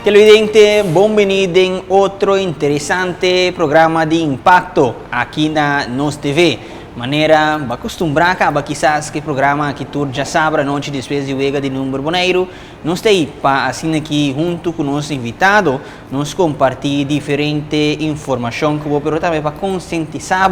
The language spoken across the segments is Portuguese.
Televidente, benvenuti in altro interessante programma di impatto aqui na Nos TV. Maneira acostumbrada a quizás que programa que tu já sabe a noite depois de Vega de Número Boneiro, nós temos para assim aqui junto com o nosso invitado, nós compartilhar diferente informação que vou pero também para conscientizar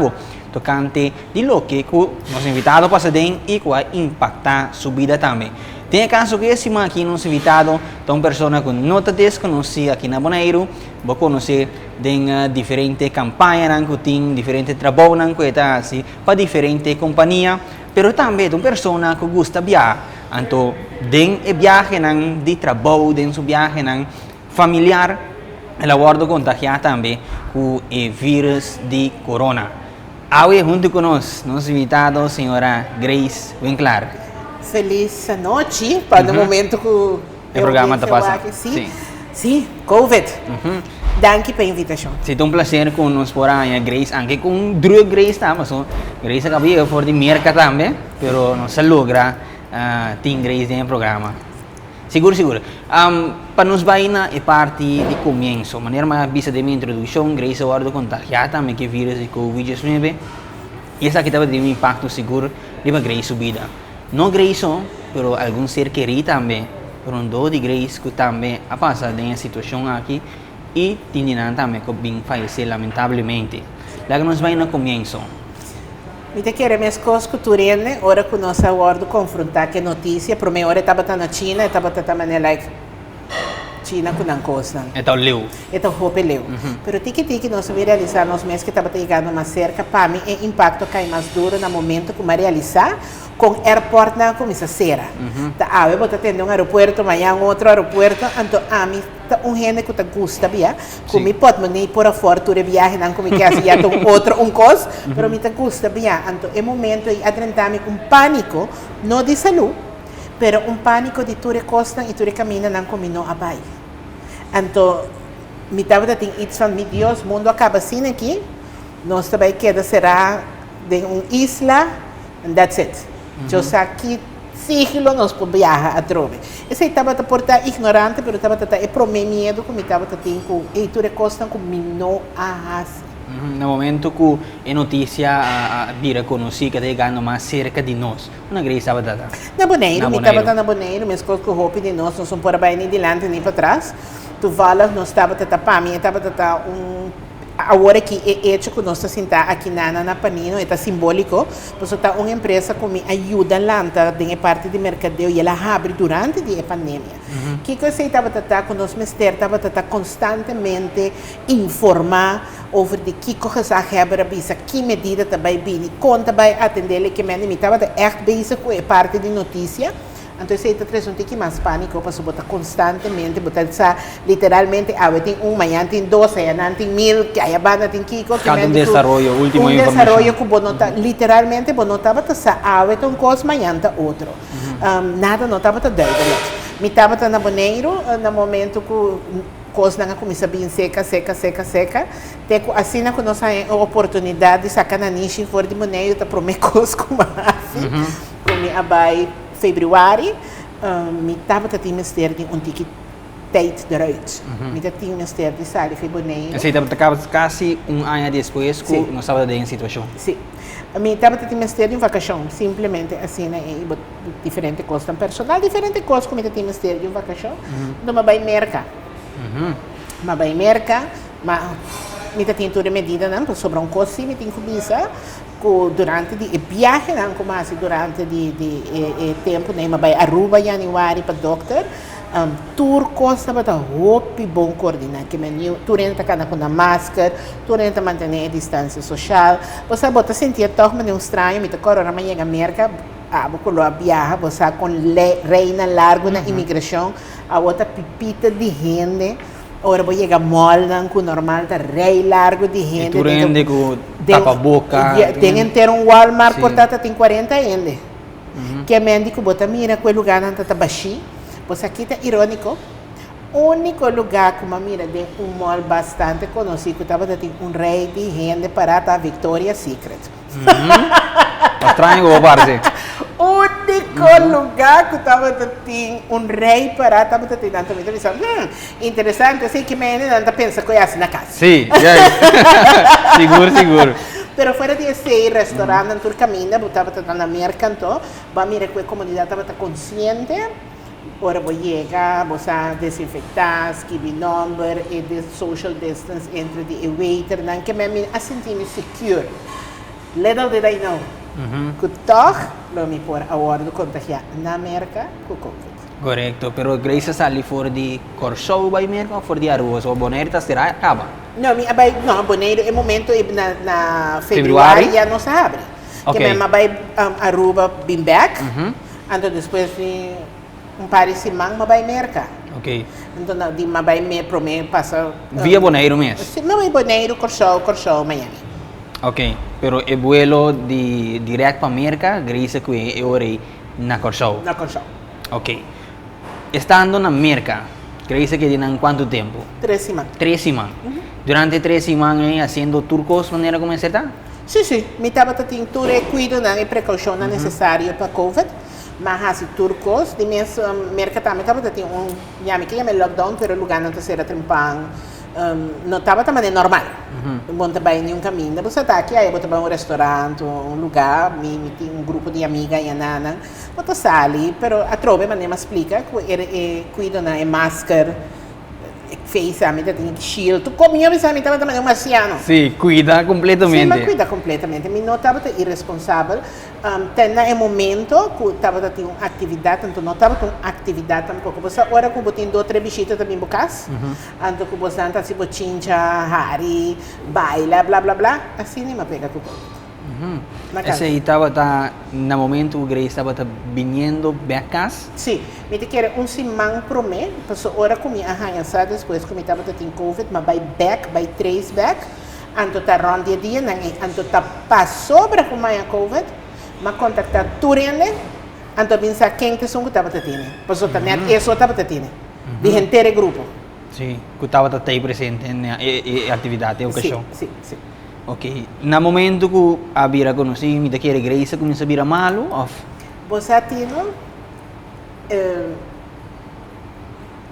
tocante de lo que o nosso invitado passa dentro e que vai impactar sua vida também. Tem caso que esse aqui nosso invitado é uma pessoa que não te desconhece aqui na Boneiro, vou conhecer de diferentes campanhas que tem, diferentes trabalhos que está assim, para diferentes companhias, mas também é uma pessoa que gosta de viajar, então den e viagem de trabalho, den sua viagem familiar, ela guarda contagiar também com o vírus de corona. Hoje junto conosco, nosso invitado, senhora Grace Winkler. Feliz noite para o momento que o programa está passando. Sim, Covid. Danke pela invitação. É um prazer conosco por aí, Grace, anche com Drew Grace também, mas Grace acabou por de merca também, mas não se logra ter Grace no programa. Seguro. Para nos vai na parte de começo, maneira mais vista de minha introdução, Grace guarda contagiada também que vírus de Covid-19, e essa aqui também tem um impacto seguro de Grace sua vida. Não Grace, mas algum ser querido também, por um de Grace que também ha passado em situação aqui e tinha também que bem falecer lamentavelmente. Lá que nós vai no começo. Me te quero minhas coisas culturais, hora que nós agora confrontar que notícia, para mim hora estava na China, estava também like China com não coisa. Então leu. Então roupa leu. Pero tiki nós vamos realizar nos meses que estava chegando mais cerca, para mim o impacto cai mais duro no momento que me realizar com o aeroporto na começa a ser. Tá, eu vou atender um aeroporto, amanhã outro aeroporto, então a mim tá gente que tá gosta bem, como me pode me por fora tu viagem não como que assim já outro coisa, pero me tá gosta bem. Então é momento aí adrentame pânico, não de saúde, pero pânico de tu costa e tu caminha não como não abai. Então me tava tem iets van meu Deus, mundo acaba assim aqui, nós também queda será de isla, and that's it. Eu sei que sigilo nos por viajar a trove. Esse estava a portar ignorante, mas estava a pro medo que me estava a ter com e tu recosta com me não a No momento que a notícia a vir conhecer que está chegando mais cerca de nós, uma Grace estava dada. Na Boneiro, me estava na Boneiro, mas com o roupa de nós não são por bem nem adiante nem para trás. Tu valas, nós estava a tapar, me estava a agora que é hecho que nós estamos sentados aqui na Panino, é simbólico, porque está uma empresa que me ajuda lá na parte de mercadeo e ela abre durante a pandemia. Que você estava com nós mestre estava constantemente informar over de que coisas a hebben, que medida também bem, conta vai atender que me estava echt bezig com a parte de notícia. Então, você está um pouco mais pânico, para botar constantemente, botar literalmente, tem amanhã tem 12, amanhã tem 1000, que a banda tem Kiko. Cada desarrollo, última informação. Desarrollo que bonota, literalmente, bonotava a um coisa, amanhã tá outro. Nada notava tá doido. Me estava na Boneiro, no momento que coisa não começa bem seca. Assim, quando nós temos a oportunidade de sacar na niche fora de Boneiro, tá para mim coisa como assim, como a vai februari, me estava a ter mistério de tique tijd eruit. Me tinha mistério de sair de Boneiro. Você estava quase ano depois que nós estávamos em situação. Sim. Me estava a ter mistério de vacação, simplesmente assim, diferente coisa personal, diferente coisa que me tinha mistério de vacação. Não me vai mercar. Me vai mercar, mas me tinha toda medida, não, para sobrar coisa, me tinha que começar durante a viagem, não, como assim, durante o tempo, né, mas vai Aruba, Januário, para o doutor, tour costa para roupa bom coordenar, que menino, tu renta com a máscara, tu renta manter a distância social, você bota sentir toque, mas estranho, me tá corona, mas chega a América, vou lá viajar, você com reina largo na imigração, a outra pipita de gente. Ora vou chegar mall com normal tá rei largo de gente. E tu rende com tapa-boca. Tem que ter Walmart portata tem 40 ainda. Que a médico bota mira quel lugar não tá baixi. Pois aqui tá irônico. Único lugar que mira de mall bastante conhecido estava tem rei de gente para a Victoria's Secret. Estranho ou parece? único lugar que estava tinha rei parado, estava tendo tanta televisão. Interessante, assim que me ainda pensa que é assim na casa. Sim, seguro, seguro. Pero fora de esse restaurante, no caminho, estava na mercanto, vai mirar que a comunidade estava consciente. Ora vou chegar, vou desinfectar, escrever número e de social distance entre o waiter, não que me sentir secure. Little did I know. Que toch, lo me por a hora de contagiar na América com Covid. Correcto, pero graças ali for de Corsou vai merca ou for de Arroz ou Bonaire será acaba. Não, Bonaire é momento na Februário já não se abre. Okay. Que mesmo vai Aruba bem back, então depois de par de semanas vai merca. Ok. Então não vai me prometer passar via Bonaire mesmo. Sim, não é Bonaire, Corsou, Miami. Ok, pero el vuelo direto para América, graças que é hora na Corsou. Na Corsou. Ok. Estando na América, graças que em quanto tempo? 3 semanas. 3 semanas. Durante 3 semanas, fazendo turcos, maneira como é certa? Sim. Me estava tendo tudo e cuidado e precaução necessária para Covid. Mas assim, turcos, de minha América também estava tendo já me queria lockdown, pero o lugar não estava trampando. Não estava também normal. Bom trabalho em caminho. Você está aqui, aí eu vou restaurante, lugar, me tem grupo de amigas e nana. Vou sali, pero a trove maneira explica que cuida na máscara, face, a mim tem shield. Tu comia, mas a mim estava também marciano. Sim, cuida completamente. Sim, mas cuida completamente. Me não estava irresponsável. Tem no momento que estava tendo uma atividade, então não estava tendo atividade tampouco. Você agora que eu tenho 2 ou 3 visitas também em casa, então que você está se bochincha, hari, baila, blá blá blá, assim nem me pega com Esse aí estava no momento que Grace estava vindo para casa? Sim, me te quero semana por mês, passou hora com minha arranha, depois que eu estava tendo Covid, mas vai 3 back, então está ronda dia, então está passou para com minha Covid, mas contactar turende, então pensar quem que são que estava tendo, passou também, isso estava tendo, de inteiro grupo. Sim, que estava aí presente na atividade, ocasião. Sim. Ok, no momento que a vira conheci, me daquele Grace começa a virar malo, off? Você tem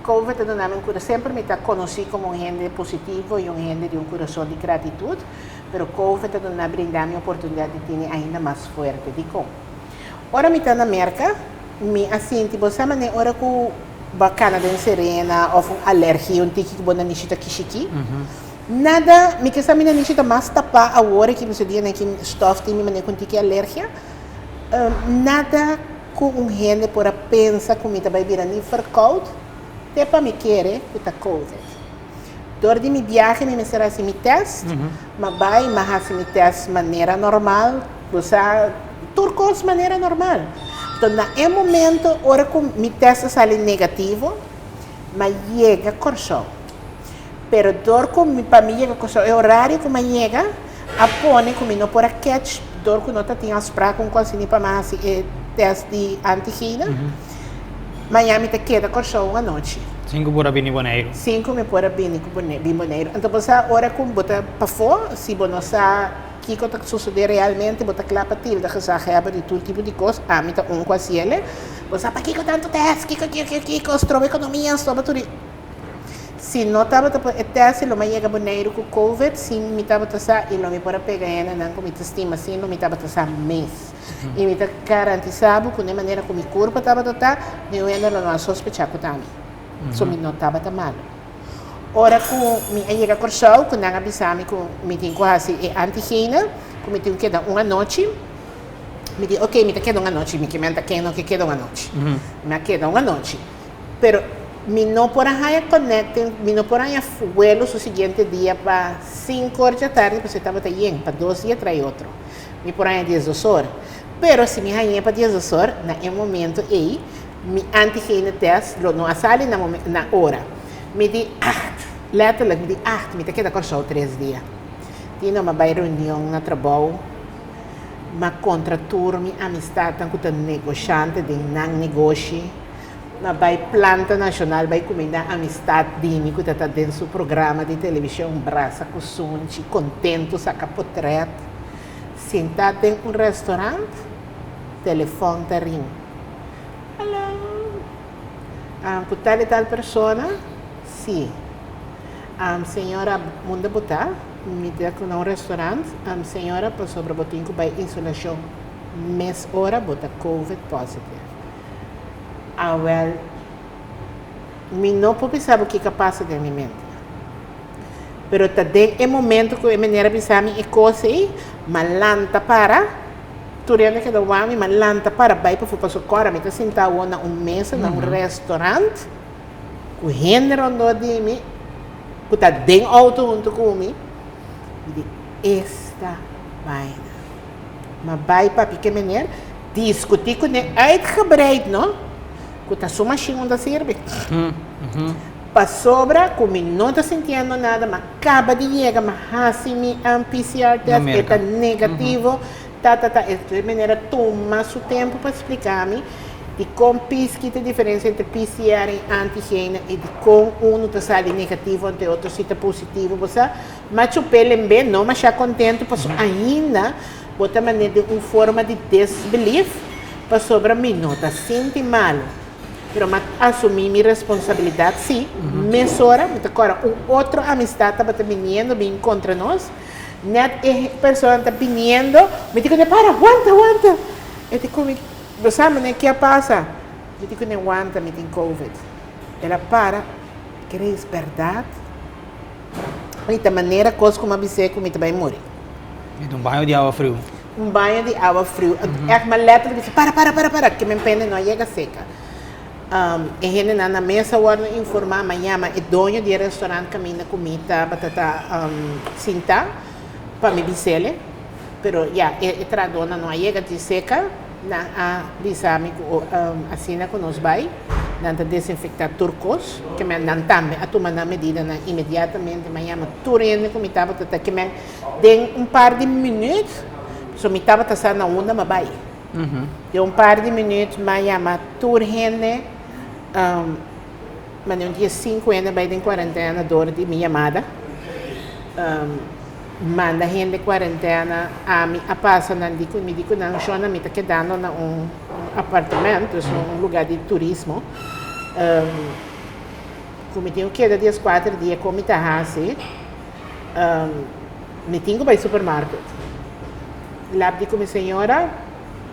Covid sempre me conheci como gente positivo e gente de coração de gratitude, mas Covid não brinda a oportunidade de ter ainda mais forte de como. Ora me está na América, me assim, tipo, sabe, né, ora que bacana de serena, ou alergia, tiki que bona nishita kishiki. Nada, me que sabe na nishita mais tapar a hora que você diz, né, que stof tem me com tiki alergia. Nada com gente por pensar que me vai virar nem verkoud. Até para me querer, que está Covid. Dor de me viagem, me será assim, me teste, mas vai, mas assim, me teste de maneira normal, você turcos de maneira normal. Então, no momento, hora que me teste sai negativo, mas chega corção. Pero dor que para mim chega corção, é horário que me chega, a pone que me não pode catch, dor que não tem as pragas com coisa para mais teste de antígena. Miami te queda corção à noite. 5 por abini Bonaire. 5 me pode bem Bonaire. Então você hora com bota para fora, se você não sabe o que está sucedendo realmente, bota clapa til da gesagem de todo tipo de coisa, a mim tá quase ele. Você para que tanto teste, que constrói economia, sobre tudo. Se não estava teste, lo mais chega Bonaire com Covid, se me estava testa e não me pode pegar ainda não com me estima, se não me estava testa mês. E me está garantizado que de maneira que meu corpo estava tratado, eu ainda não sospechava que estava. Só me não estava tão mal. Ora que me chega corção, que não avisava que me tinha quase antigena, que me tinha que dar uma noite. Me diz, ok, me queda uma noite, me queda uma noite. Me queda uma noite. Pero me não por aí conectem, me não por aí vuelo o seguinte dia para 5 horas da tarde, porque estava bem, para 2 dias trai outro. Me por aí 10 horas. Pero se me rainha para 10 horas, no momento aí, me antigena teste, não sale na hora. Me diz 8, letterlijk, me diz 8, me queda corção 3 dias. Tinha uma reunião no trabalho, mas contra turma, amistade, tanto que negociante de não negócio, mas vai planta nacional, vai comida amistade de mim, que está dentro do programa de televisão, braça com sunchi, contento, saca potreto. Sentado em restaurante, telefone está rindo. com tal e tal persona, sim. Senhora, munda botar, me dá com um restaurante, senhora, passou para botar com insolação, mês hora, botar COVID positive. Well, me não pode pensar o que passa na minha mente. Pero também é momento que eu maneira pensar é coisa aí, malanta para, turendo que do homem, malanta para, vai para fazer cora, me tá sentado na mesa, num restaurante, com gente rondou de mim, que tá dentro auto junto comigo, e digo, esta vaina. Mas vai para que maneira, discutir com ele, uitgebreid, não? Que tá só machinho onde serve. Para sobra, como não está sentindo nada, mas acaba de chegar, mas assim, PCR test está negativo, de maneira toma seu tempo para explicar-me de como pesquisa a diferença entre PCR e antígeno e de como um está saindo negativo e o outro está positivo, você, mas o pele bem não, mas já contente, porque ainda bota maneira de uma forma de desbelief, para sobra mim não está sentindo mal. Mas assumi minha responsabilidade, sim. Mesora, agora, outra amistade estava vindo, me encontra nós. Net a pessoa está vindo, me digo, para, aguanta. Eu digo, você sabe o que passa? Eu digo, não aguanta, me tem COVID. Ela para, queres verdade? E da maneira, coisa como a biseco, me vai morrer. E um banho de água frio. Um banho de água frio. É uma letra que diz, para, que me pena não chega seca. E gente na mesa agora informar amanhã é dono do restaurante caminha comida batata cinta para me bisele, pero já é tradona não chega de seca na a bisame assina com nós vai nanta desinfectar turcos que me não também a tomar na medida na imediatamente amanhã turene comida batata que me tem par de minutos so me tava tá na onda mas vai de par de minutos amanhã turene mas no dia 5 ainda vai em quarentena dor de minha amada manda gente de quarentena a mim a passa na dico me dico não chona me tá quedando na apartamento um lugar de turismo como tenho que dar dias 4 dias como tá assim me tenho para supermercado lá digo minha senhora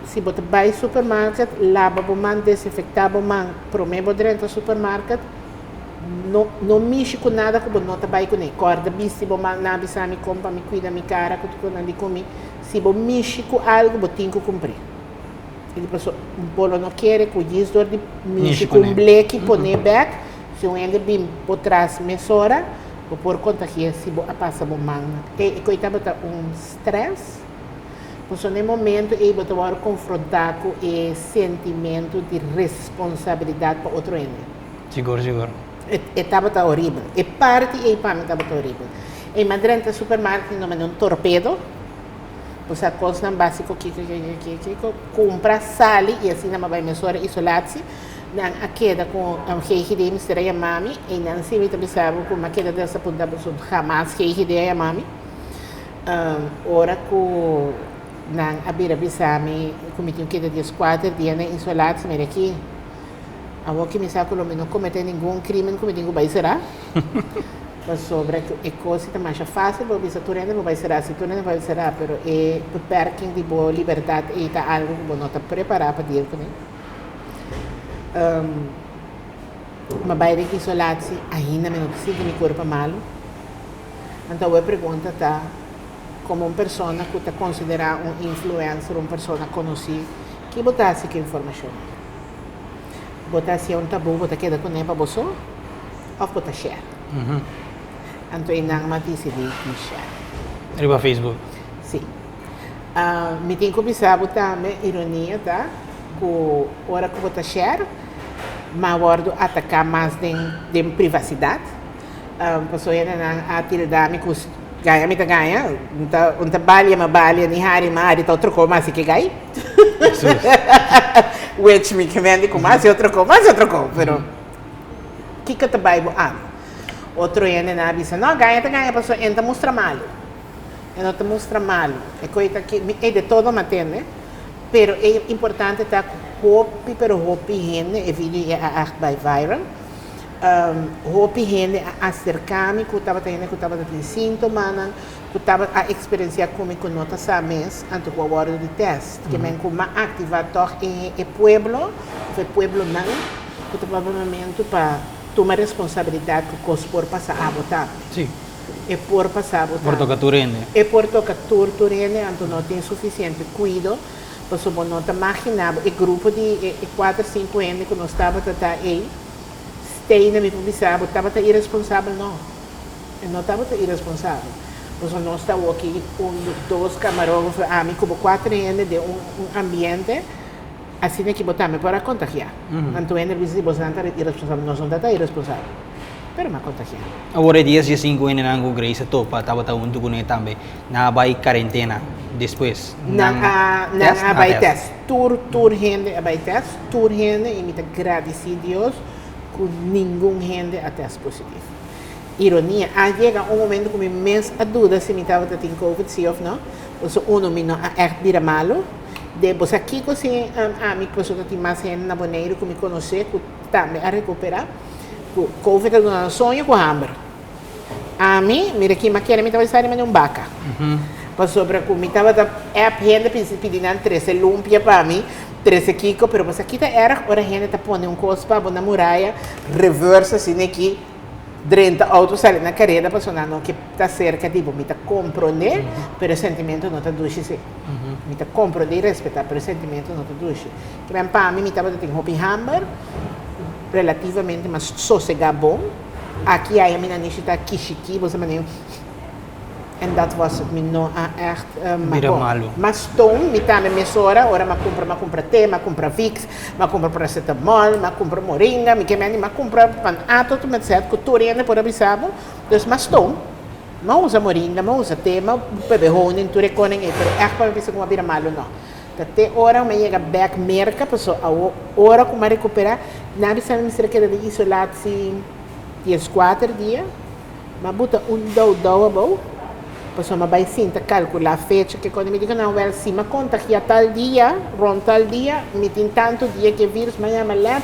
se você vai ao supermercado, lava o mão, desinfectar o mão, promete dentro do supermercado, não mexe com nada que você não vai com ele. Corda, se você não avisa me compra, me cuida, me cara, que você não come. Se você mexe com algo, você tem que cumprir. Ele passou, o bolo não quer, que o gestor de mexe com um bleque, põe back, se ele vem por trás, mesora, você pode contagiar se você passa a mão. E coitado, stress. Porque no momento eu vou confrontar com o sentimento de responsabilidade para outro ente. Seguro. Estava horrível. E parte e para mim estava horrível. E Madrid no supermercado não me deu um torpedo. Porque a coisa básica que compra sale e assim não vai mesurar isolar-se. A queda com a GID mistério a mami e não se me pensava com uma queda dessa ponta jamais GID a mami. Ora com nang abira bisami cometi que de 4 dias isolado se aqui a que me saco não comete nenhum crime como digo vai será mas sobre é coisa que mais fácil vou bisa turenda não vai será se turenda vai será pero é perking de boa liberdade e tá algo que não está preparado para dir com mas vai de isolado se ainda me não sinto meu corpo malo então a pergunta tá como uma pessoa que te considera influencer, uma pessoa conhecida, que botasse que informação? Botasse um tabu, botasse queda com ele para você? Ou botasse share? Então, não me disse de share. Arriba Facebook? Sim. Me tem que pensar, também, ironia, tá? Que a hora que botasse share, mas guardo atacar mais de privacidade. Pessoa não atirar-me com ganha, me ganha, unta balha, ni hari, tá outro como assim que ganha. Which me comende com mais outro como, pero que te vai outro ene na avisa, não ganha, pessoa entra mostra mal. Não te mostra mal. É coisa que é de todo matende, pero é importante tá hopi gente, e vídeo é echt viral. Hopi gente acercar-me, que estava tendo sintomas, que estava a experienciar comigo nota mês antes da hora de teste, que me como ativar toch em pueblo, não, que provavelmente para tomar responsabilidade que os por passar a votar. Sim. E por passar a votar. Por tocar turene. E por tocar turene, então não tem suficiente cuidado, para so não te imaginar, o grupo de 4, 5 anos que nós estava aí, tem na minha publicidade, estava irresponsável, não. Eu não estava irresponsável. Nós não estamos aqui com 2 camarógrafos, a mim como 4 anos de ambiente, assim que botamos para contagiar. Então, ele disse, você não está irresponsável, nós não está irresponsável. Pero me contagiar. Agora, dias de 5 anos na Grace, topa, estava junto com ele também. Na vai quarentena, depois. Na vai teste. Tur gente, vai teste. Tur gente, e me agradecer a Deus, com nenhum gente a teste positivo. Ironia, chega momento que me mês a dúvida se me estava tendo Covid, sim ou não. Então, me não é vira malo. Depois aqui, assim, a minha pessoa tem mais gente na Boneiro que me conhece, que também a recuperar. Covid não sonho com hambre. A mim, mira aqui, mas quero me estava saindo de um vaca. Passou para comigo, estava gente pedindo 13 lumpia para mim, 13 kiko, pero mas aqui era a gente está pondo cospa na muralha, reversa assim aqui, 30 autos saem na carreira, passou não que está cerca de me está compreender, pero o sentimento não está doce sim. Me está compreender e respeitar, pero o sentimento não está doce. Que bem para mim, me estava tendo hopi hammer, relativamente mais sossegado bom. Aqui a minha necessita kishiki, você maneira. En dat was het me não echt malo. Mas toen, me tá me mesora, ora me compra té, me compra Vicks, me compra paracetamol, me compra moringa, me compra pan ato, me certo, que turene por avisado. Dus mas toen, me usa moringa, me usa té, me bebe honing, ture koning, pero echt para pensar como vira malo não. Até hora me chega back merca, passou a hora como recuperar, na visão me cerca de isolatie 4 dias, mas bota dou bom. Passou uma baicinha, calcular a fecha, que quando me digo, não, well, se me contagia tal dia, rond tal dia, me tem tanto dia que vírus, amanhã me leva,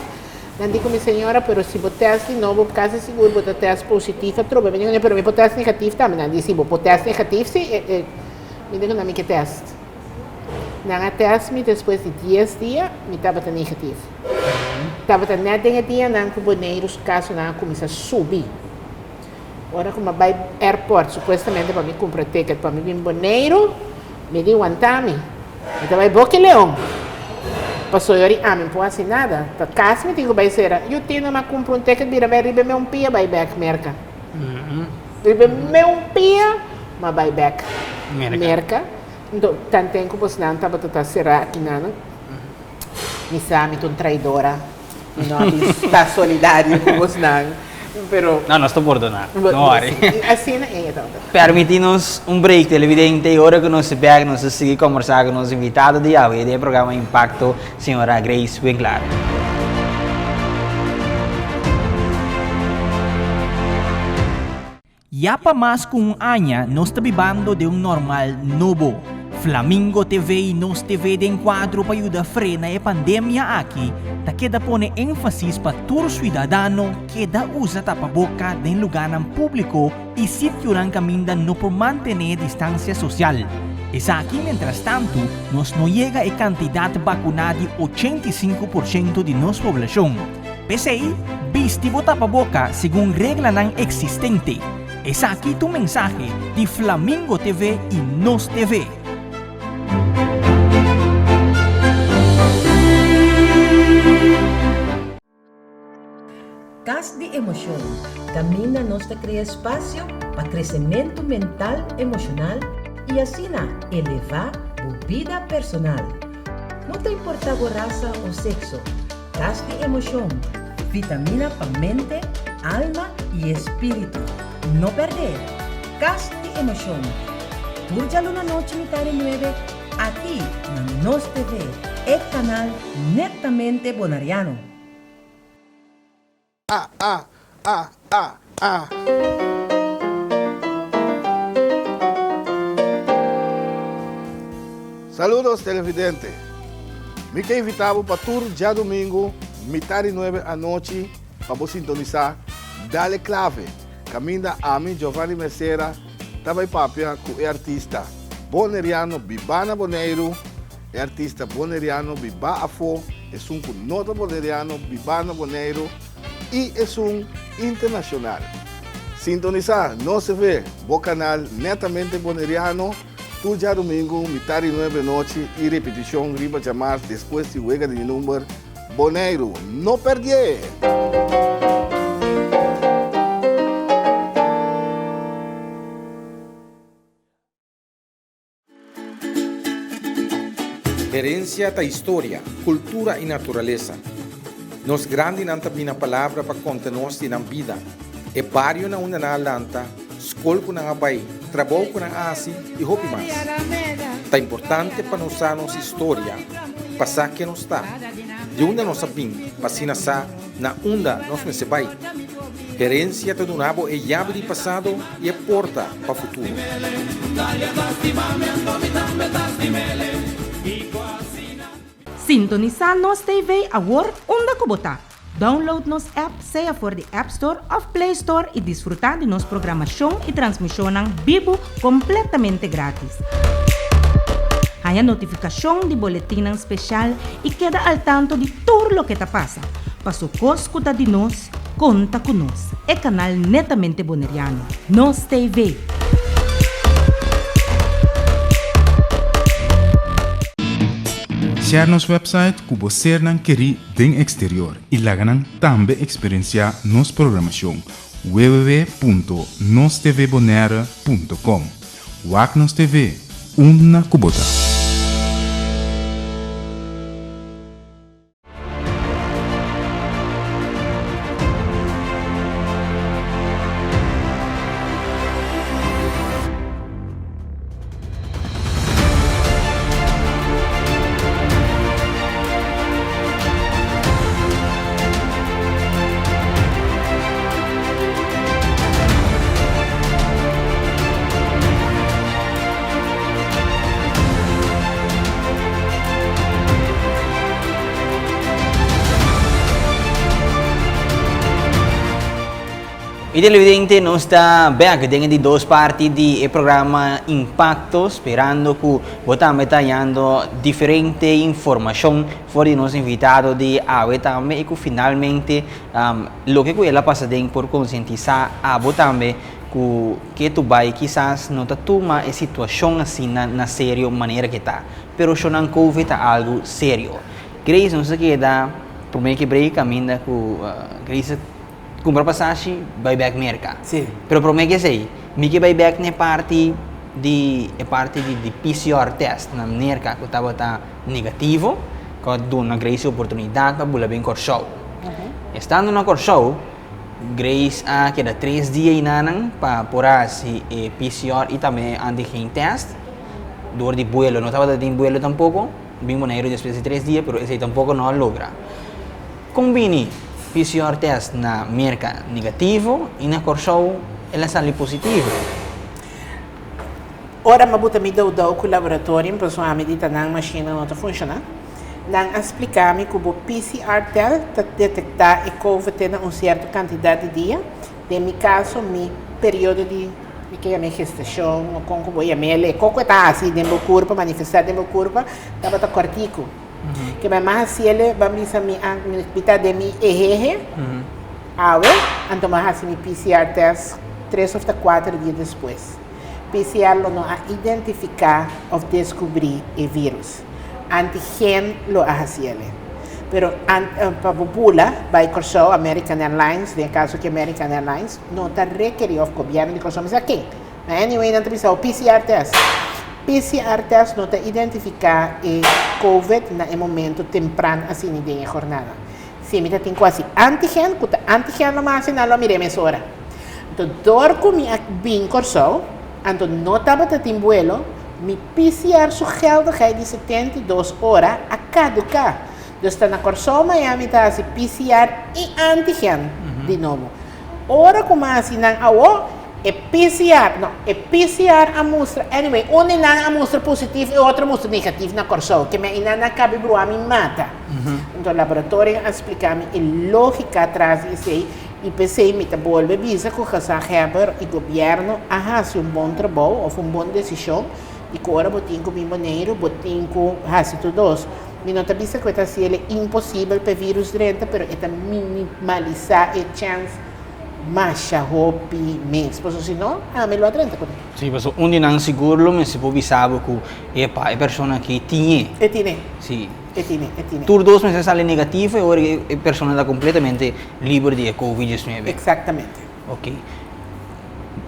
não digo, minha senhora, pero se você teste novo, caso seguro, você teste positivo, trova, me digo, pero me teste negativo também, não digo, se você teste negativo, me digo, não, me que teste. Não, teste me depois de 10 dias, me estava negativo. Estava negativo, não, que o boneiros, caso não, começa a subir. Ora, como vai airport, supostamente para mim comprar ticket para mim vir Boneiro, me diu antami. Então vai Boca Leão. Passou eu não pode assim nada. Tá caso me digo vai ser, eu tenho uma comprar ticket vira vai ribe meu pia vai back merca. Ribe meu pia, mas vai back merca. Então, tanto tempo pois não tava toda será aqui não. Me sabe tô traidora. Não está solidário com você não. Pero, no, no sto perdonando. No worry. Assim é então. Permiti-nos break televidente e ora que nós se pega, nós seguir conversar com nosso invitado de hoje, do programa Impacto, senhora Grace Winkler. Ya pa mais com ano, nós estamos vivendo de normal novo. Flamingo TV e Nos TV de enquadro para ajudar a frenar a pandemia aqui, ta queda pone énfasis para todo cidadano que da usa tapaboca em lugar público e sítio que caminha no por manter distância social. Es aqui, mientras tanto, nos no llega a cantidad vacunada de 85% de nossa poblação. Pese aí, vestivo tapaboca según regla nan existente. Es aqui tu mensaje de Flamingo TV e Nos TV. Cas de emoção. Camina nos cria espaço para crescimento mental, emocional e assim elevar a vida personal. Não te importa a raça ou sexo. Cas de emoção. Vitamina para mente, alma e espírito. Não perder. Cas de emoção. Turja na noite mitad de 9 aqui na Nos TV, o canal netamente bonariano. Saludos televidente. Me que invitava para tour já domingo, metade 9 à noite, para você sintonizar Dale Clave. Caminha a mim, Giovanni Messera, também papia com o artista boneriano Bibana Boneiro, o artista boneriano Biba Afo, é com nota boneriano Bibana Boneiro e é internacional. Sintonizar, não se vê, o canal netamente boneriano, tu já domingo, metade 9 da noite e repetição riba chamar depois de juega de número Boneiro. Não perde! Herencia da história, cultura e natureza. Nos grande não tem a palavra para contar-nos na vida. É barrio na una na lanta, escola com na bai, trabalho com na asi e roupa mais. É importante para nós a nossa história, passar que nos está. De onde nós sabemos, para sa na onda nós me se vai. Herencia do nabo é chave de passado e é porta para o futuro. Sintonizar nos TV agora onde kubota. Download nos app, seja for the App Store ou Play Store e desfrutar de nossa programação e transmissão vivo completamente grátis. Há notificação de boletim especial e queda al tanto de tudo o que está passa. Para o escuta de nós, conta com nós. É canal netamente boneriano. Nos TV. Share nosso website que você não quer den exterior e lá também experienciar nossa programação www.nostvbonera.com. WAC Nos TV, uma cubota. E televidente, nós está back dentro de duas partes do programa Impacto, esperando que você também está dando diferente informação for de nosso invitado de AWE também e que finalmente o que ela passa por conscientizar a você também que tu vai quizás não está toma a situação assim na sério maneira que está, pero se não COVID é algo sério. Grace não se queda, por meio que break caminha com Grace comprar passagem, vai back merca. Sim. Pero por mim que sei, me que vai back na parte de PCR test na merca que estava negativo, que deu uma grande oportunidade para bular bem show. Estando na show, Grace que dá 3 dias inanang para porar se PCR e também antigen test. Dor de vuelo, não estava dando vuelo tampouco, bem maneiro depois de 3 dias, pero esse tampouco não logra. Combine PCR test na merca negativo e na show ela sai positivo. Ora mabuta mi deu com o laboratório para sua medida na máquina não está funcionando. Não explicar-me que o PCR test está detectar e COVID tem uma certa quantidade de dias. No meu caso, meu período de minha gestação, com o ele como está assim dentro do corpo, manifestar dentro do corpo, estava cortico. Que mais se ele vai me explicar de mim então mais mi PCR test 3 ou 4 dias depois. PCR não a identificar ou descobrir o vírus. Antigen lo hace ele. Pero para popula vai corso American Airlines, no caso que American Airlines não está requerido o governo de consumir aqui. Anyway, não precisa o PCR test. PCR test não está identificar o COVID no momento temprano assim de jornada. Se me tem quase antigen, que antigen não mais não miremos hora. Então, dor comigo bem corso, então não estava tendo vuelo. Mi PCR sugeldig de 72 horas a caducar. Dus dan corso Miami está PCR e antigen de novo. Ora como assim não awo PCR amostra, anyway, uma não amostra positivo e outra amostra negativo na corção, que me ainda não cabe a mim mata. Então o laboratório explica-me a lógica atrás disso aí, e pensei me volve bisa com o Heber e o governo a fazer bom trabalho ou uma boa decisão, e agora botem com o maneiro, botem com fazer tudo isso. Me não bisa que está sendo impossível para vírus dentro, mas é minimalizar a chance mas hopi mês, porque senão é melhor dentro. Sim, mas onde não seguro, mas se pode saber que a pessoa que tinha. Sim. Tudo dois meses sale negativo e agora a pessoa está completamente livre de Covid-19. Exatamente. Ok.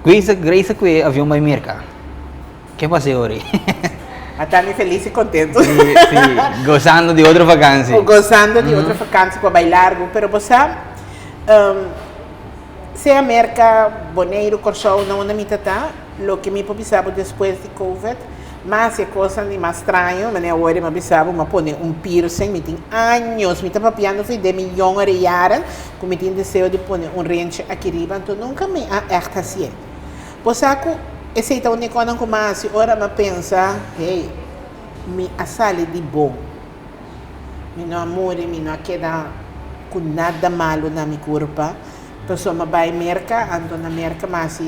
Graças a que o avião vai mercar. O que passou agora? Estou feliz e contente. Sim, gozando de outra vacância. Gozando de outra vacância para bailar, mas você se a América, Boneiro, Corchão, não é muito tá, o que me pensava depois de Covid, mas é coisa mais estranha, mas agora me pensava, me pôr piercing, me tem anos, me estava papiando de milhões de anos, que me tem desejo de pôr range aqui riba, então nunca me acerta assim. Por isso, esse é o único ano que mais, ora me pensa, hey, me assale de bom, me não amore, me não queda com nada malo na minha corpo. Pessoa me vai merca, ando na merca, mas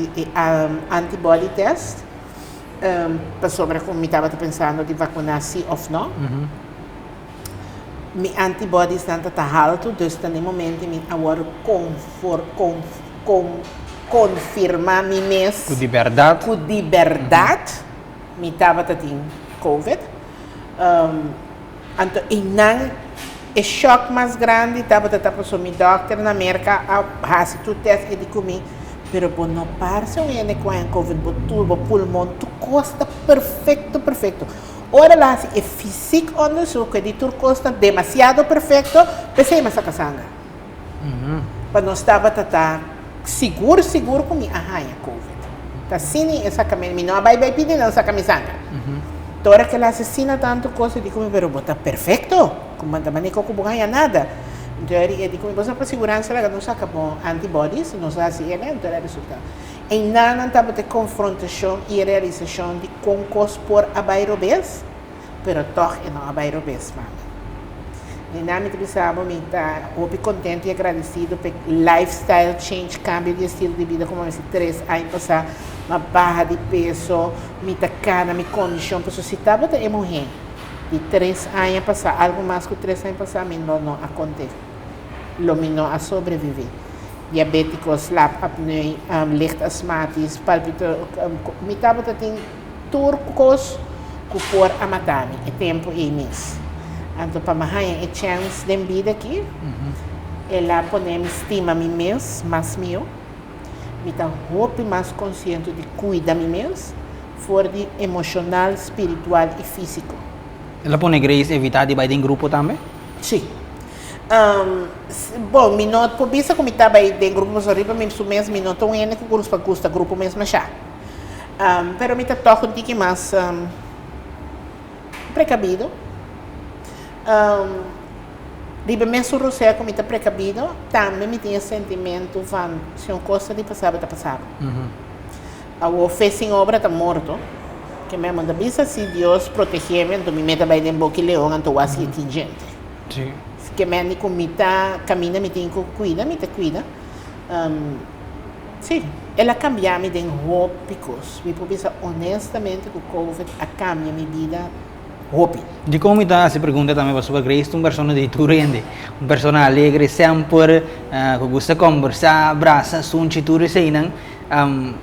antibody test. Pessoa como me estava pensando de vacinar sim ou não. Mi antibodies estão alto, então no momento me agora confirmar me mesmo. Com liberdade. Com liberdade, me estava tendo COVID. Então, e não o choque mais grande estava para meu doctor na América a se tu teste de comer, pero por não parece um ene com COVID, tudo pulmão, tu costa perfeito. Ora lá se é físico onde su que de tu costa demasiado perfeito, pensei mas saca sangue. Para não estava seguro comigo, é COVID. Tá sim essa caminho, não vai pedir não saca sangue. Toda que ela assassina tanto coisa de comer, pero está perfeito. Como também não ganha nada. Então, eu digo, você para segurança, ela não saca bom antibodies, não sabe se é, então é resultado. E não estava de confrontação e realização de concurso por abairobês, pero toch é não abairobês, mami. E na minha pensava, me está muito contente e agradecido pelo lifestyle change, cambio de estilo de vida, como esse 3 anos passar, uma barra de peso, me está cara, minha condição, porque se estava de morrer. De 3 anos passar, algo mais que 3 anos passar, não acontece. Não a sobreviver. Diabéticos, slap apneia, licht asmáticos, palpitações, me estava tendo turcos que por a matar-me, é tempo e mês. Então, para me a chance de vida aqui, ela põe estima a mim mesmo, mais meu, me está mais consciente de cuidar de mim mesmo, for de emocional, espiritual e físico. Ela põe grace evitar de ir em grupo também? Sim. Bom, minuto por vista como estava aí em grupo mas arriba mesmo mês minuto um ene que custa grupo mesmo já. Pero me está toque um tique mais precavido. Riba mesmo rosé como está precavido, também me tinha sentimento van se uma coisa de passava está passava. O fez em obra está morto. Que me manda bisa se Deus proteger-me, então me meta bem em boca e leão, então assim atingente. Sim. Que me ande com mita caminha, me tem que cuida. Sim, ela cambiar-me de roupas. Me pensa honestamente que o COVID a cambia minha vida roupa. De como está se pergunta também para sua Grace, uma pessoa de turende, uma pessoa alegre, sempre que gosta de conversar, abraça, sunchi tudo isso aí, não?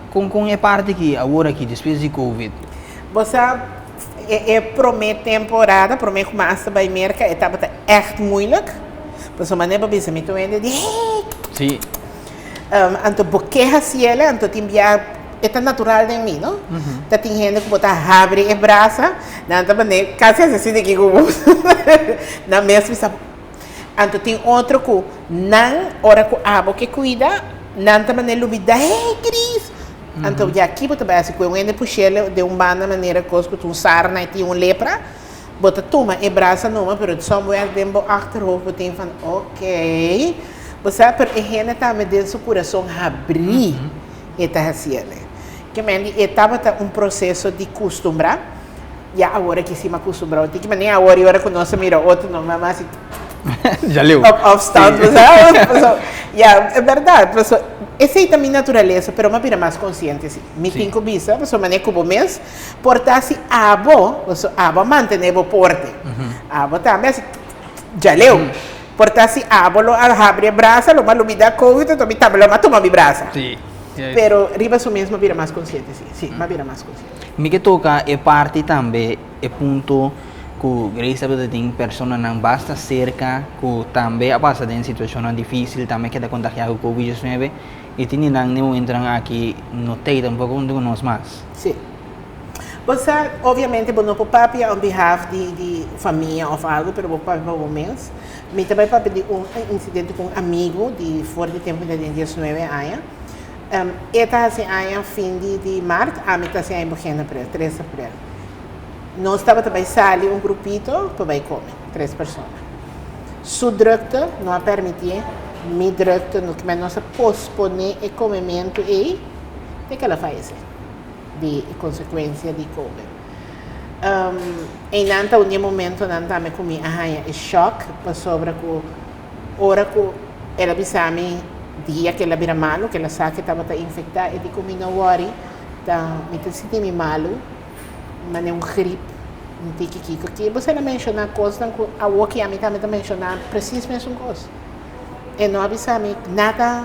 Com a parte que agora que depois de COVID. Você promete temporada, promete que mais vai mercar, estava echt moeilijk. Você maneira para me tô indo de sim. Então porque assim ela, então tem é natural de mim, não? Tá tem gente que botar abre e braça, não tá maneira, quase assim daqui como na mesma sabe. Então tem outro que não hora que abo que cuida, não tá maneira lubida, Cris. Então, já aqui, você vai assim, quando ele puxa de uma maneira que um sarna e tem lepra, você toma e braça numa, mas somewhere dentro do achterhoofd, você tem ok, você per a gente também dentro do coração abrir, eta haciendo. Que me estava um processo de costumbrar. E agora que se me acostumbrou, tem que nem agora que nós mira outro não, mas assim, Já leu? obstáculos, é verdade, essa é também natureza, mas uma vira mais consciente, assim. Me tem que visa, pessoa maneira como mês, portar-se abo manter o porte, abo também assim, já leu, portar-se abo, abre a braça, lo malo me dá covid, também também lo toma mi braça. Sim. Pero riba su mesmo vira mais consciente, sim, mas vira mais consciente. Mi que toca é parte também é ponto que graças a tem pessoas não basta cerca que também a passar em situação difícil também que está contagiado com COVID-19 e tem não entram aqui no tem tampouco com nós mais. Sim. Você obviamente não pode papi on behalf de família ou algo, pero pode papi para o mês. Me também papi de incidente com amigo de fora de tempo de 19 anos. Esta assim aí fim de março, a mim está assim em Bogena para 3 de abril. Nós estava também sali grupito para vai comer 3 pessoas. Su drukte não permitir, me drukte no que nós posponer o comimento e que ela faz de consequência de COVID. Em nanta um momento nanta me comi é choque para sobre que hora que ela bisami dia que ela vira malo, que ela sabe que estava infectada, e digo, me não worry, me senti malo, mas é gripe, não tem que você não menciona coisas, a o que a mim também menciona preciso mesmo coisa. E não avisa me nada,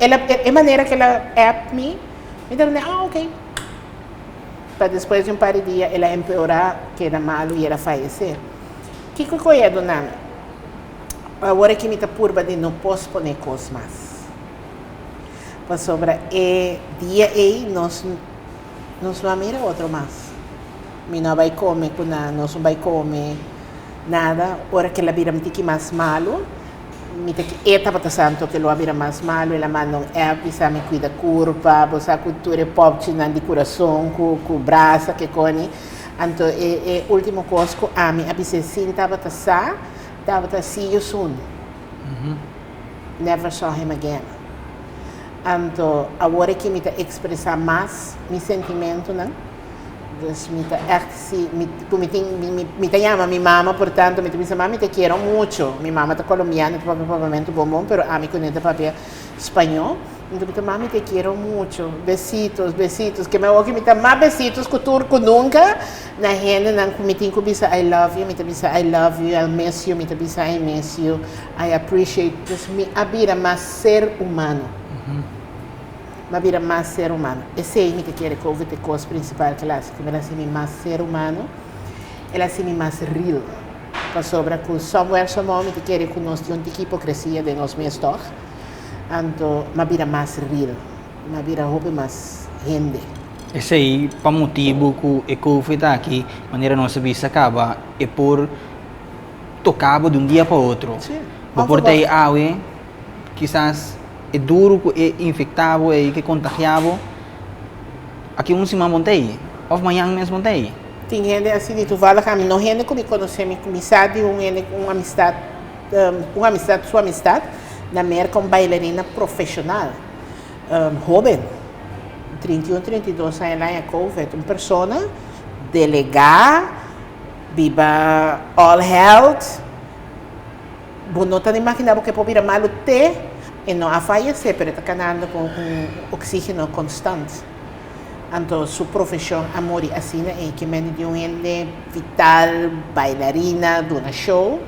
ela é maneira que ela app me diz, ok. Para depois de par de dias, ela empeorar, que era malo e ela falecer. Que coisa é do nome? Agora que me está purba de não posponer coisas mais. Para sobre dia aí nós vamos ir a outro mais. Me não vai comer, nós não vai comer nada. Agora que ela vira muito mais malo, me tem que estava passando que ela vira mais malo, ela manda precisa me cuida curva, você cultura pop de coração, com braço que cone. Então último coisa que a mim a bicicleta estava passando. See you soon. Never saw him again. Então, agora que me expressar mais meu sentimento, né? Me chama minha mama, portanto, me diz, mami, te quero muito. Minha mama é colombiana, provavelmente bom, mas a mim conhece papel espanhol. Então, mami, te quero muito. Besitos, besitos. Que me dá mais besitos que turco nunca. Na gente, me tem que dizer, I love you, me diz, I love you, I miss you, me diz, I miss you, I appreciate this. Me abira mais ser humano. Me abira mais ser humano. Esse aí me quer que ouve a coisa principal que ela assim, mais ser humano, ela assim, mais real. Para sobre que somewhere, me quer que nós temos uma hipocrisia de nós mesmos. Então, me vira mais real, me vira mais gente. Esse aí, para motivo que o COVID está aqui, maneira nossa vista acaba, é por tocar de um dia para outro. Sim. Por ter água, quizás é duro, é infectável, é que contagiável. Aqui um cima montei, ou amanhã mesmo montei. Tem gente assim, tu fala que não gente que me conhece, me amizade, uma amistade, sua amistade. Na América, uma bailarina profissional, jovem, 31, 32 anos lá em COVID, uma pessoa delegada, viva all health, não está imaginando que pode vir mal ter e não a fallecer, mas está ganhando com oxígeno constante. Então, sua profissão, amor, assim, é que me deu vital, bailarina, de um show.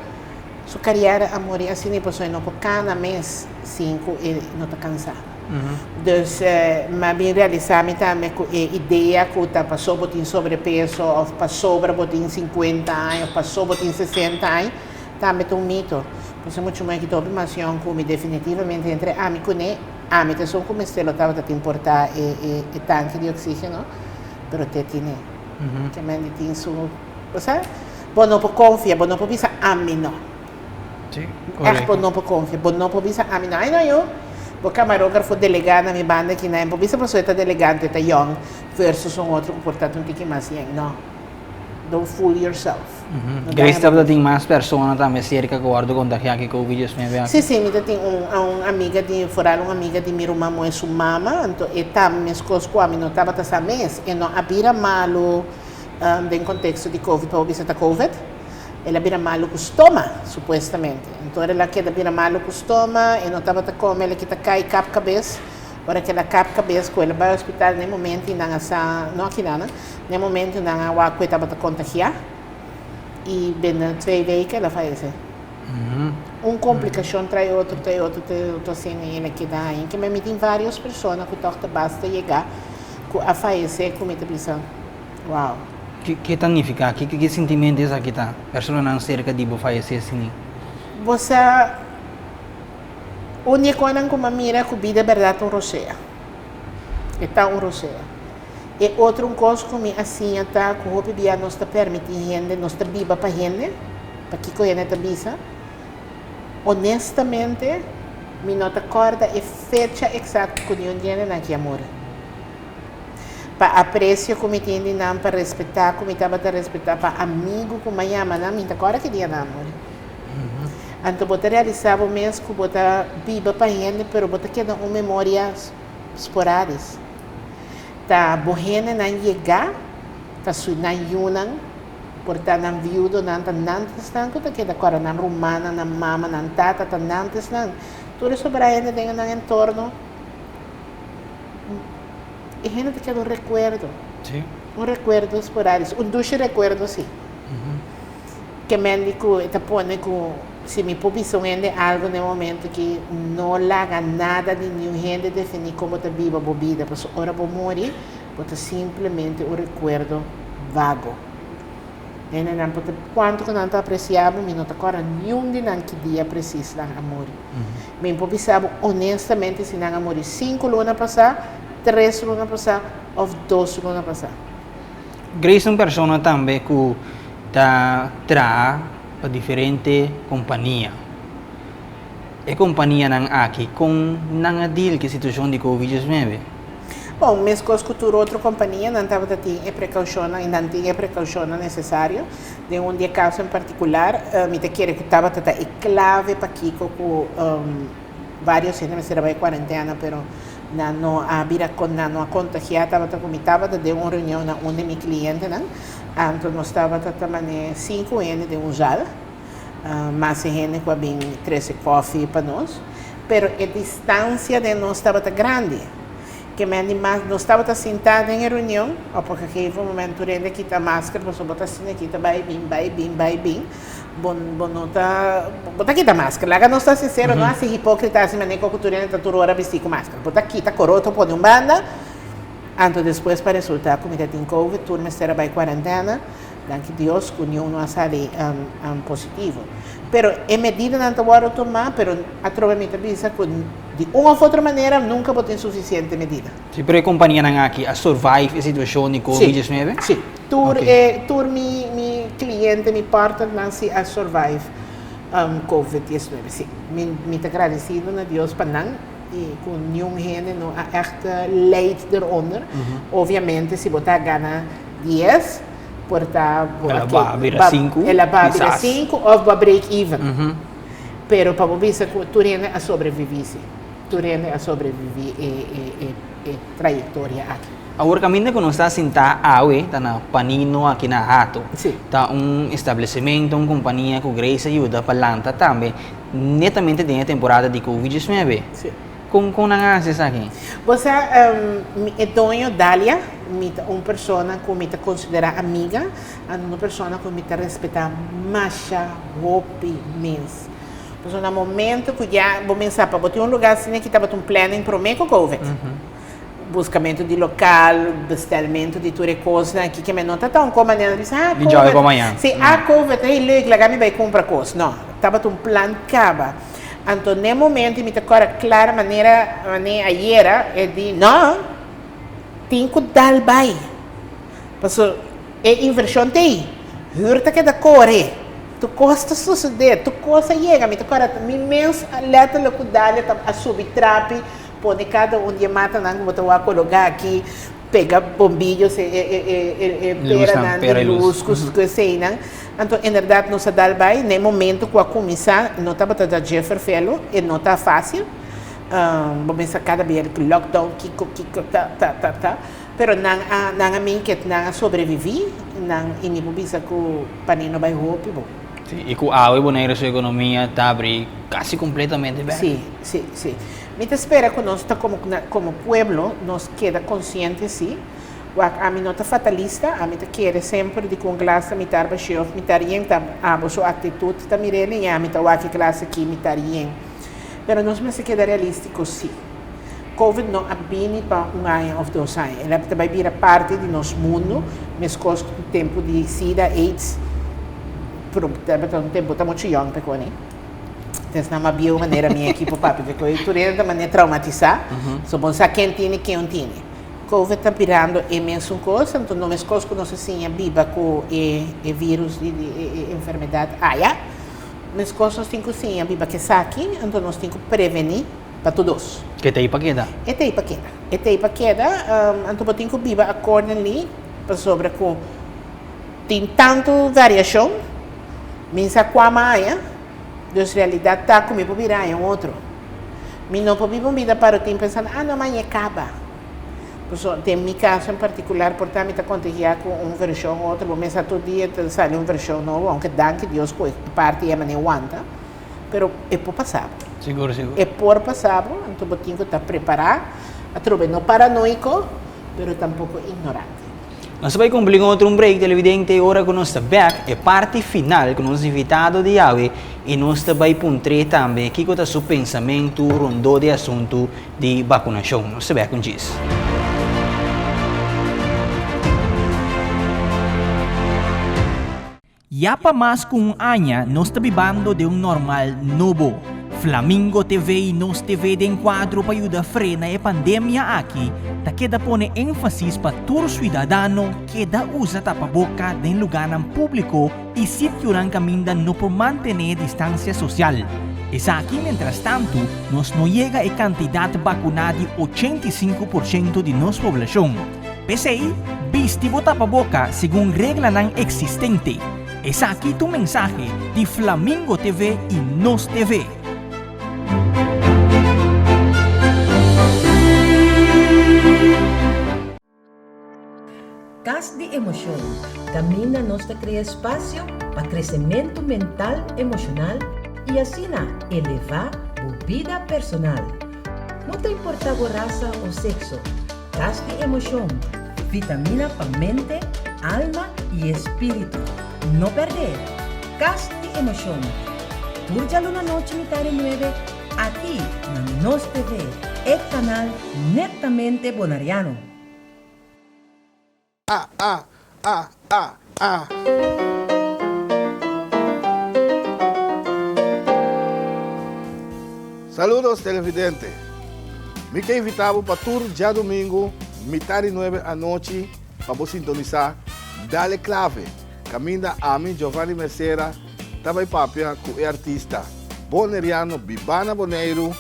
Sua carreira, amor, assim, pessoa não pode cada mês 5 e não está cansada. Então, mas bem realizar também com a ideia que está passou botin sobrepeso, ou passou botin 50 anos, ou passou botin 60 anos, também é um mito. Porque muito mais que toda informação que definitivamente entre a mim a mim só como estelo estava a te importar e tanque de oxígeno, mas te tinha que me tem su, você, bom não pode confiar, bom não pode pensar a mim não. Sim, Echt não pode confiar, bom não pode pensar a mim não. Ai não eu, o camarógrafo delegado na minha banda que não, pode pensar pessoa está delegado, está young versus outro que portanto não tem que mais young, não. don't fool yourself. Grace estava tem mais pessoas também cerca que guardo contagiar que Covid-19 aqui. Sim, me tem uma amiga de fora, uma amiga de minha irmã é sua mama, então e também minhas coisas com a mim não estava essa mês e não abira malo em contexto de Covid para visitar Covid. Ela abira malo com o estômago, supostamente. Então ela quer abrir malo com o estômago e não estava a comer, ela quer cair capa cabeça. Agora que ela capa cabeça, quando ela vai ao hospital, no momento não aqui não, no momento não a água estava a contagiar. E bem 2 vezes que ela falece. Uma complicação trai outro, assim, ela que dá em que me tem várias pessoas que torta basta chegar a falecer com metabolização. Uau. Que significa? Que sentimento é aqui tá? Pessoa não cerca de falecer assim. Você onde quando como mira que vida é verdade um roceia. Está um roceia. E outro coisa como assim está que o bebê não está permitindo gente, não está viva para gente, para que a gente visa. Honestamente, me não acorda a fecha exata que eu tenho naquele amor. Para aprecio como tem não para respeitar, como estava a respeitar para amigo como me ama, não me acorda que dia não amor. Então você realizava o mesmo que você viva para gente, mas você queda uma memória esporádica. Tá borrene não chegar, tá sui não yunan, porta não viúdo não tá nantes não, que tá queda agora não romana, não mama, não tata, tá nantes não. Tudo sobre a gente tem no entorno. E a gente queda um recuerdo. Sim. Um recuerdo esporádico, um dulce recuerdo sim. Que médico está pondo que se me posição algo no momento que não laga nada de nenhum gente definir como está viva a bebida, porque ora vou morrer, porque simplesmente um recuerdo vago. Quanto que não está apreciado, me não está agora nenhum de que dia precisa de amor. Me improvisava honestamente se não amor 5 lunas passar, 3 lunas passar ou 2 lunas passar. Grace é uma pessoa também que está para diferente companhia. E companhia não aqui com não deal que situação de Covid-19. Bom, mesmo com outra companhia, não estava a ter precaução, ainda não tinha precaução necessária. De um dia caso em particular, me te queria que estava a clave para aqui com vários anos, me será quarentena, pero não a contagiar, estava de uma reunião onde meu cliente, não? Então nós estava também 5 anos de usar, mas gente com bem 13 coffee para nós, pero a distância de nós estava grande. Que nós estava sentado em reunião, porque aqui foi um momento onde quita máscara, você bota assim, quita vai bem, bota quita máscara, lá não está sincero, não é assim hipócrita, assim, mas nem com a cultura está toda hora vestir com máscara, bota quita coroto, pode banda, então depois para resultar, como está em Covid, turma será vai quarentena, que Deus que não a sale positivo. Pero em medida não está agora tomar, pero a trova me avisa que de uma ou outra maneira nunca vou ter suficiente medida. Sim, pero a companhia não aqui a survive a situação de Covid-19? Sim. Mi cliente, mi partner, Nancy, a survive Covid-19. Sim. Me agradecido a Deus para não e com nenhum gente não a echt leid eronder. Obviamente, se botar gana 10, ela vai virar 5. Ela vai virar 5 ou vai break even. Pero para você que tu rende a sobreviver, tu rende a sobreviver e trajetória aqui. Agora caminho que nós está sentado está na Panino aqui na Hato. Está estabelecimento, uma companhia que Grace ajuda para lançar também. Netamente tem a temporada de Covid-19. Sim. Com a acessa aqui. Você é dono Dália, uma pessoa que me considera amiga, uma pessoa que me respeita macha, hopi, mens. Porque no momento que já vou pensar para botar um lugar assim que estava plano para mim com Covid. Buscamento de local, bestelmento de tudo coisa aqui que me não está tão como a gente diz, de já para amanhã. Se a Covid é legal, lá me vai comprar coisa. Não, estava plano cava. Então, no momento, me agora clara maneira ayer é de não, tem que dar bem. Porque é inversão tem. Hurta que da corre. Tu costa suceder, tu costa chega, me agora me mens alerta lo que dá a subir trape, pode cada um dia mata não botar o colocar aqui. pega bombillos e pera na luz, cozinha. Então, em verdade, nós dalbai, no momento que a começar, não está batendo a Jeffer Fellow, e não está fácil. Vamos cada vez que lockdown, kiko, tá. Pero não a mim que não sobrevivi, não inibubisa que o panino vai roupa, bom. Sim, e com a água boneira sua economia está abrir quase completamente bem. Sim. Me espera que nós como pueblo nos queda consciente sim. A mim não está fatalista, a mim quer sempre de com classe me tar baixo, me tar yen tá a sua atitude tá mirele e a mim tá o que classe aqui me tar yen. Pero nós me se queda realístico sim. Covid não abine para ano ou 2 anos. Ela vai vir parte de nosso mundo, mas costa o tempo de SIDA, AIDS. Por um tempo tá muito young para né. Então não havia maneira minha equipe papi de coisa, tudo da maneira traumatizar. Só bom saber quem não tem. Covid está virando a mesma coisa, então não é coisa que nós assim viva com o vírus de enfermidade. Mas coisas tem que sim viva que saque, então nós temos que prevenir para todos. Que tem para queda? Tem para queda, então nós temos que viva accordingly para sobre que tem tanto variação, mas a qual Deus realidade está comigo virar em outro. Mas não pode viver para o tempo pensando, não, amanhã acaba. Tem meu caso em particular, portanto, está contagiado com uma versão ou outra, mas a todo dia sai uma versão nova, aunque danke Deus que parte é maneira aguenta, mas é por passar. Seguro. É por passar, então eu tenho que estar preparado, a trobar não paranoico, mas tampouco ignorante. Nós vamos cumprir outro break televidente agora com nossa back é parte final com nosso invitado de hoje e nós também puntre também que é o seu pensamento rondou de assunto de vacunação. Nós vamos com isso. Ya pa mais com um ano, nós estamos vivendo de normal novo. Flamingo TV e Nos TV de enquadro para ajudar a frenar a pandemia aqui, ta queda pone ênfasis para todo cidadano que usa tapaboca em lugar público e sítio que ainda não por manter distância social. Es aqui, mientras tanto, nós não chega a quantidade vacunada de 85% de nossa população. Pese aí, viste o tapaboca segundo regra não existente. Es aqui tu mensaje de Flamingo TV e Nos TV. Cas de emoção. Camina nos cria espaço para crescimento mental, emocional e assim elevar a vida personal. Não te importa a raça ou sexo. Cas de emoção. Vitamina para mente, alma e espírito. Não perder. Cas de emoção. Turja Luna Noche Mitad 9 aqui na Nos TV, o canal netamente bonariano. Saludos televidente. Me que invitado para tour já domingo, mitad 9 à noite, para você sintonizar Dale Clave. Caminda a mim, Giovanni Messera, também papia com o artista boneriano Bibana Boneiro,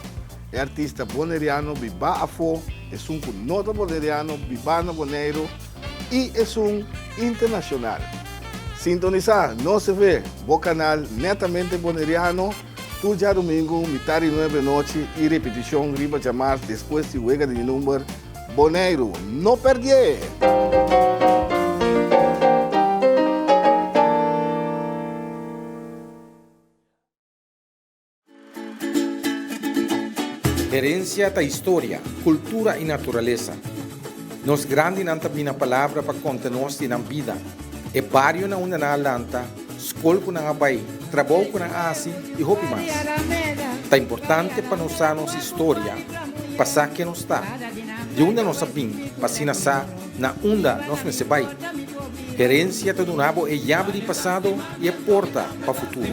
o artista boneriano Biba Afo, é nota boneriano Bibana Boneiro e é internacional. Sintonizar, não se vê, o canal netamente boneriano, tu já domingo, mitad 9 da noite e repetição riba chamar depois de juega de número Boneiro. Não perder! Herencia da história, cultura e natureza. Nos grande nanta bina palavra para contar-nos na vida. E barrio na una na lanta, escola com na abai, trabalho com na asi e roupa mais. Tá importante para nós a nossa história, passar que nos está. De onde nós sabemos, para sa na onda nós me se vai. Herencia do nabo é llave de passado e é porta para o futuro.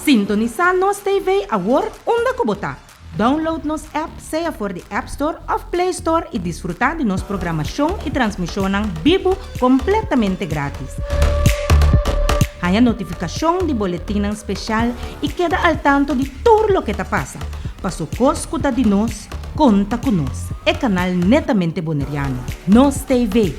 Sintonizar Nos TV agora onde kubota. Download nos app, seja for the App Store of Play Store e desfrutar de nossa programação e transmissão vivo completamente grátis. Há notificação de boletim especial e queda al tanto de tudo o que está passa. Passo escuta de nós, conta conosco. É canal netamente boneriano. Nos TV.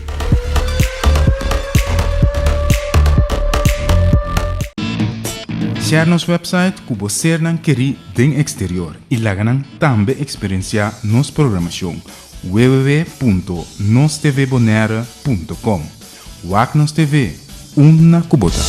Share nos website que você não quer den exterior e lá também experienciar nos programação www.nostvbonaire.com. WAC Nos TV, uma Kubota.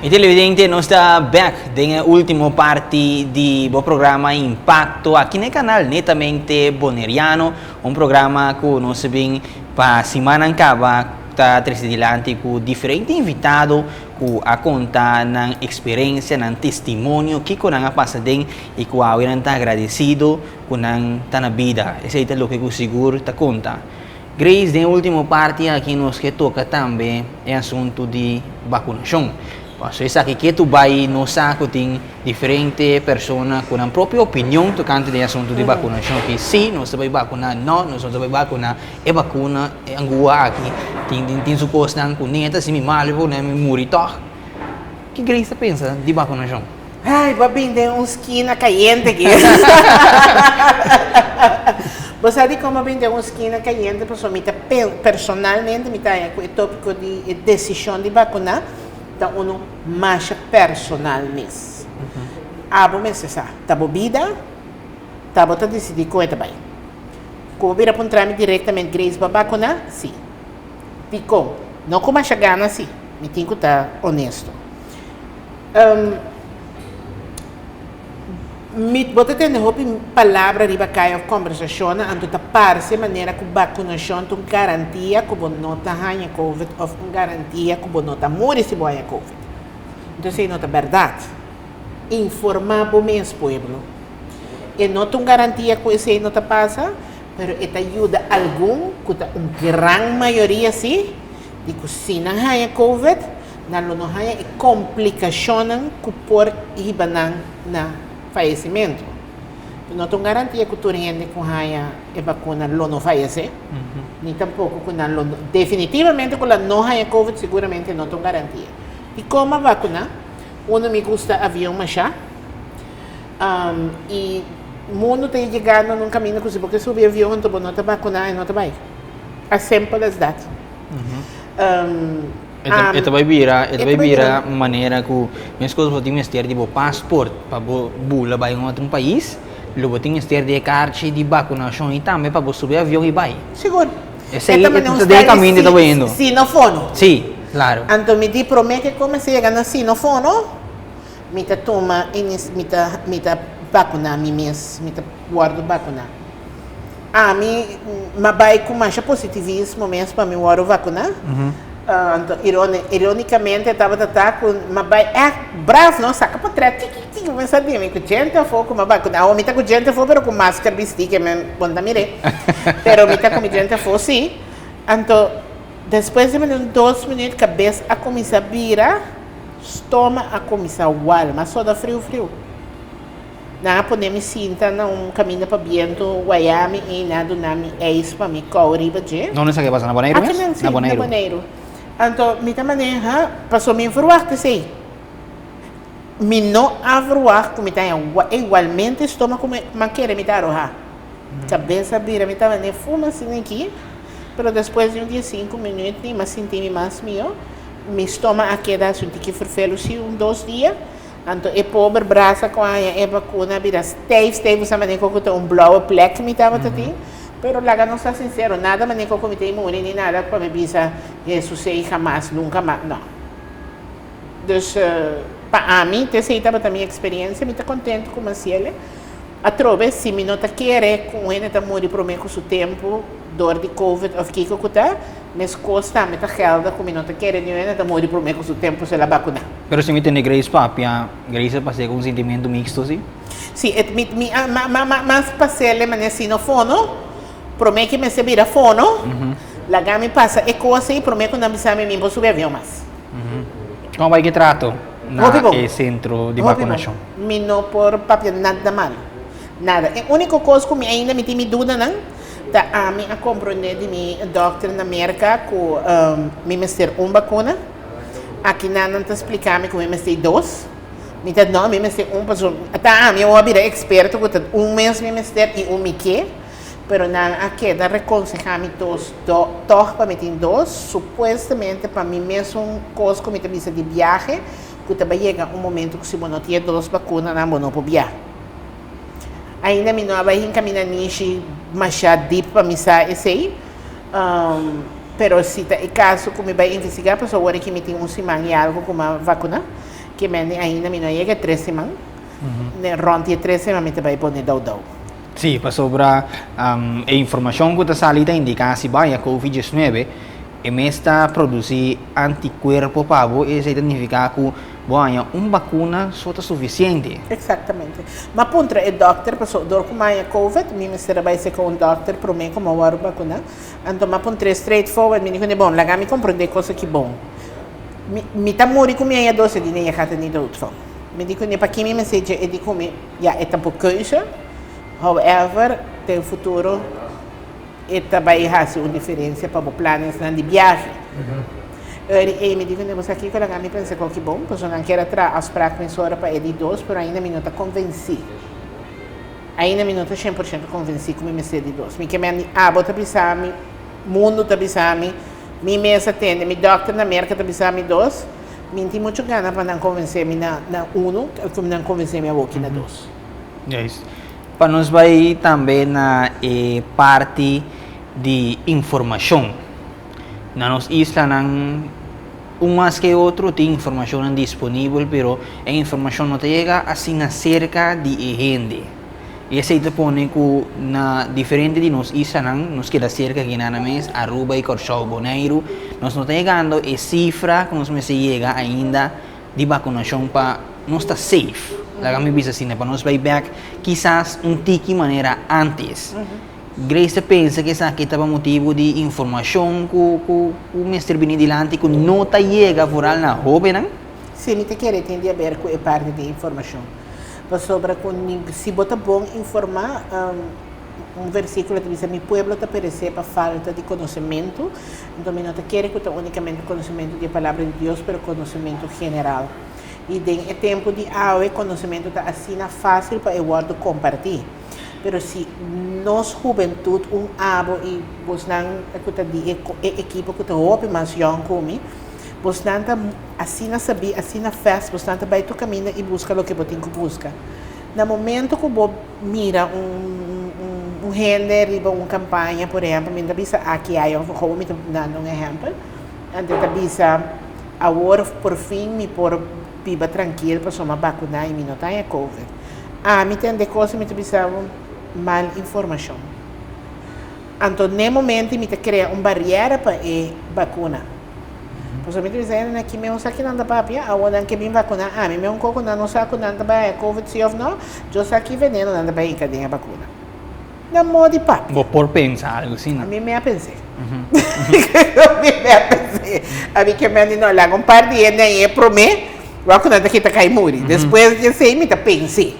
E televidente, nós está back na última parte do programa Impacto aqui no canal netamente boneriano, programa que nós vem para semana que está adelante com diferentes invitados que a contar na experiência, na testemunho que com a passadem e que a está agradecido com a na vida. Esse é o que o seguro está conta. Grace, na última parte aqui nós que toca também é assunto de vacunação. Você sabe que tu vai no saco tem diferentes pessoas com a própria opinião tocante do assunto de vacunação. Que sim, nós vai vacinar, não, nós vai vacinar. É vacuna, é angua aqui. Tem suposto que neta se me mal, vou me morrer. Que Grace pensa de vacunação? Ai, babinho, tem um esquina caliente aqui. Você sabe como tem uma esquina caliente, personalmente, me está com o tópico de decisão de vacinar. Então, uno mais personal mesmo. Abo mesmo, tá bebida, tá bota decidir com ele também. Como vira para um trâmite diretamente, Grace para vacinar? Sim. Ficou. Não como a chegada, sim. Me tenho que estar honesto. Me bota tendo palavra riba caia conversação, anto ta parse maneira que vacunação tu garantia que você não tá ganha COVID ou garantia que você não tá morre se boia COVID. Então isso não é verdade. Informar o mesmo povo. E não tem garantia que isso não tá passa, mas isso ajuda algum, que uma grande maioria sim, de que se não ganha COVID, não ganha complicação que por riba na falecimento. Não tem garantia que tu rende com a vacuna não falece, nem tampouco com a definitivamente com a não raia COVID seguramente não tem garantia. E como a vacuna, me gusta avião machá, e o mundo está chegando num caminho que se você subir avião, então não está vacunar e não está vai. As simples as that. Ito vai vira maneira que minhas coisas vão ter de passport para bula vai em outro país, logo tem de carta de vacunação e também para subir avião e vai. Seguro. Esse é o caminho que está indo. Sinofono. Sim, claro. Então me promete que como se chega na Sinofono, me toma me vacunar me mesmo, me guardo vacunar. Me vai com mais positivismo mesmo para me guardo vacunar. Ironicamente, estava com uma bravo, não saca para trás, mas sabia, me com gente fogo, uma vacuna, ou me tá com gente fogo, pero com máscara, vestir, que me ponta mire, pero me tá com gente fogo, sim. Então, depois de 2 minutos, cabeça a começar a virar, estômago a começar a uar, mas só dá frio. Não podemos sentar num caminho para viento, Guayami, e nada nami é isso para me correr, de. Não sei o que passa na Bonaire, na Bonaire. Então, me maneira, passou me enverruar, sei. Me não avruar, como está igualmente, estômago, mas quer me dar roja. Cabeça vira, me tá maneira, fuma assim aqui, mas depois de 5 minutos, mas senti mais meu, me estômago a queda, senti que ferfelo, 2 dias, então, é pobre, braça com a vacuna, vira, steve, essa maneira que eu blauwe plek, me tava tati. Pero lá não está sincero, nada maneira que eu comitei morrer, nem nada para me bisa, Jesus sei jamais, nunca mais, não. Então, para mim, ter aceitado a minha experiência, me está contente com a cielo, A trove, se me não tá querer, com ele tá morrer por mim com o tempo, dor de Covid, ou que tá, mas custa, me tá gelda, com me não tá querer, ele tá morrer por mim com o tempo, se ela vacuna. Pero se me tem Grace papia, Grace passei com um sentimento mixto, sim? Sim, mas passei, mas assim, no fono, por mim que me se vira fono, lá me passa, e coisa, e por mim que não me sabe, me vou subir avião mais. Como vai que trato na centro de vacunação? Me não por papel, nada mal. Nada. A única coisa que ainda me tem dúvida, não? Tá, a mim a compreender de mim, doctor na América, que me ter uma vacuna. Aqui não te explicar me como me ter dois. Me ter não, me ter um pessoa. Tá, a mim eu abrir experto que mês me ter e me que. Pero na aqui da reconsejar me dois, para me ter dois, supostamente para mim mesmo coisa que me te de viagem, que vai chegar momento que se você não tiver duas vacinas, não vou viajar. Ainda me não vai encaminhar nisso, mas já deep para me sair esse. Pero se tá em caso que me vai investigar, pessoa agora que me tem semana e algo com uma vacuna, que me ainda me não chega 3 semanas, ronde 3 semanas me vai pôr dau. Sim, para sobre a informação que está salida indica se vai a COVID-19, e me está produzir anticorpo para isso significa que uma vacuna só está suficiente. Exatamente. Mas pontra é doctor, pessoa dor com mais COVID, me será vai ser com doctor para mim como uma vacuna. Então mas pontra straightforward, me digo bom, lá me compreender coisa que bom. Me tá morri com minha dose de nem a nem do outro. Me digo nem para quem me mensagem é de comer, já é tempo coisa. However, tem futuro e também faz uma diferença para os planos de viagem. E me digo, você aqui que eu me pensei que bom, porque eu não quero as práticas para ele dois, mas ainda me não está convencido. Ainda me não está 100% convencido como me ser de dois. Me que me bota pensar, mundo está pensar, me mesa atende, me doctor na América está pensar dois. Me tem muito gana para não convencer-me na como não convencer-me a boca na dois. Yes. Para nós vai também na parte de informação. Na nossa isla, mais que outro, tem informação disponível, pero a informação não chega assim cerca de gente. E esse te põe que na diferente de nossa isla, nos queda cerca que nada mais Aruba e Corchão Bonaire, nós não chegando a cifra que nós me chega ainda de vacunação para não estar safe. Lá me diz assim, para nós vai back, quizás tiki maneira antes. Grace pensa que essa aqui estava motivo de informação que o mestre vem adiante que não está chega fora na jovem, não? Sim, me te quer tem a ver com a parte de informação. Mas sobre se bota bom informar, versículo que diz: "Mi pueblo te perece para falta de conhecimento". Então, não te quer que unicamente conhecimento da palavra de Deus, mas conhecimento general. E tem tempo de conhecimento está assim fácil para eu compartilhar. Pero se nós juventude abo e você não equipe que está open mais young como você não está assim na saber assim na festa você não está vai tu caminha e busca o que você tem que buscar. No momento que você mira render riba campanha por exemplo, me avisa aqui aí eu vou me dando exemplo, antes avisa agora por fim me por piba tranquilo para somar vacunar e me não tá COVID. Me tem de coisa me avisa mal informação. Então, no momento, me cria uma barreira para a vacuna. Por exemplo, dizendo que me usa aqui na papia, a onde que me vacunar, me um pouco não saco nada para COVID se ou não, eu sei que veneno nada para cadê a vacuna. Não modo de papo. Vou por pensar algo assim. A mim me pensei. A mim que me não lá um par de anos aí para mim. Vacuna daqui tá cai muri. Depois de sei me tá pensei.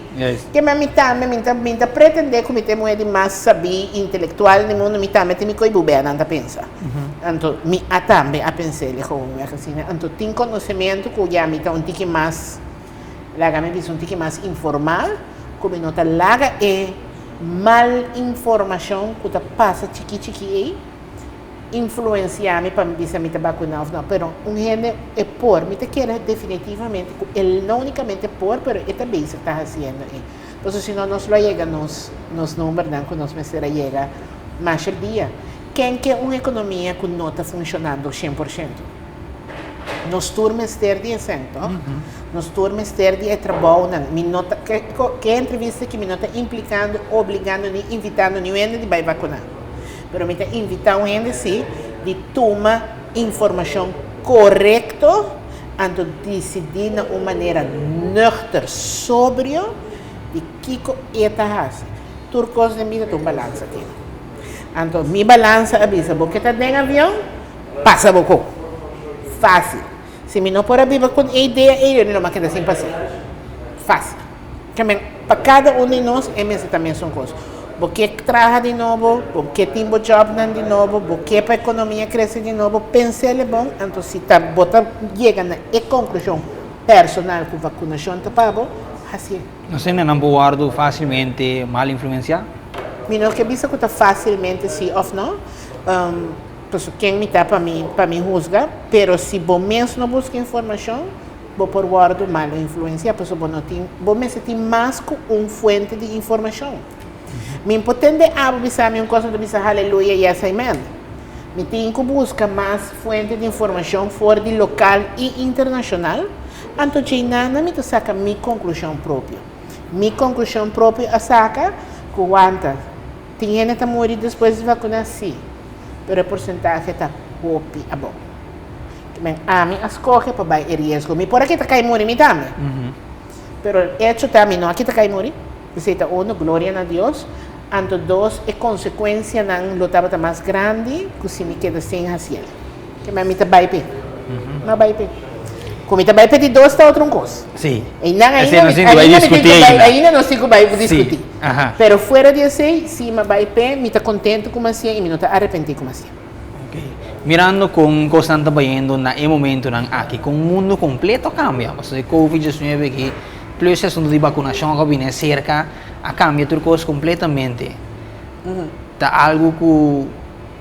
Que me tá pretender que me tem moeda mais saber intelectual no mundo me tá me coi bubé não tá pensa. Então me também a pensar ele com a assim. Então tem conhecimento que já me tá tique mais lá me diz tique mais informal, como não tá lá é mal informação que tá passa chiqui aí. Influenciar-me para me dizer que me vacunar ou não, pero gente é por, me quer definitivamente, ele não unicamente é por, pero é também isso que está fazendo. Então, se não nos chega nos números, não, que nos mesera chega mais dia. Quem quer uma economia que não está funcionando 100%? Nos turmester de assento. Nos turmester de trabalho, me nota que entrevista que me nota implicando, obrigando, invitando ninguém de vai vacinar. Pero me está invitando ainda sim de tomar informação correta, anto decidir de uma maneira nuchter, sóbrio, de que eta hace. Turcos de mim tem balança aqui. Anto mi balança avisa, porque tá dentro avião, passa boco. Fácil. Se me não for viver com ideia, eu não me quero sem passar. Fácil. Para cada um de nós, essa também são coisas. Porque trabalha de novo, porque tem um job de novo, porque para a economia crescer de novo, pensar é bom, então se tá chega na conclusão personal com a vacunação, tá bom, assim. Não sei, não guardo facilmente mal influenciar? Não que bisa que está facilmente sim ou não, pues quem me está para mim juzga, pero se bom mesmo não busca informação, vou por guardo mal influência, pues bom mesmo tem mais que uma fonte de informação. Me impotente abo bisa me coisa do bisa aleluia e essa emenda. Me tem que buscar mais fonte de informação fora de local e internacional, anto China não me saca minha conclusão própria. Minha conclusão própria a saca que quanta tem gente que morrer depois de vacinar sim, pero a porcentagem está pouco a bom. A mim escolhe para vai risco. Me por aqui está cai morrer me também. Pero hecho também não aqui está cai morrer. Receita uno, glória a Deus. Anto dos, é consequência não lutava mais grande que se me queda sem raciel. Que me está vai pe. Não vai pe. Como está vai pe de dois está outra coisa. Sim. Ainda não sei como vai discutir. Pero fora de assim, se me vai pe, me está contente como assim e me não está arrependido como assim. Okay. Mirando kung saan tabayendo na momento ng aqui, kung o mundo completo cambia. Basta COVID-19 que plus a assunto de vacunação que vem cerca, a cambia tudo coisa completamente. Tá algo que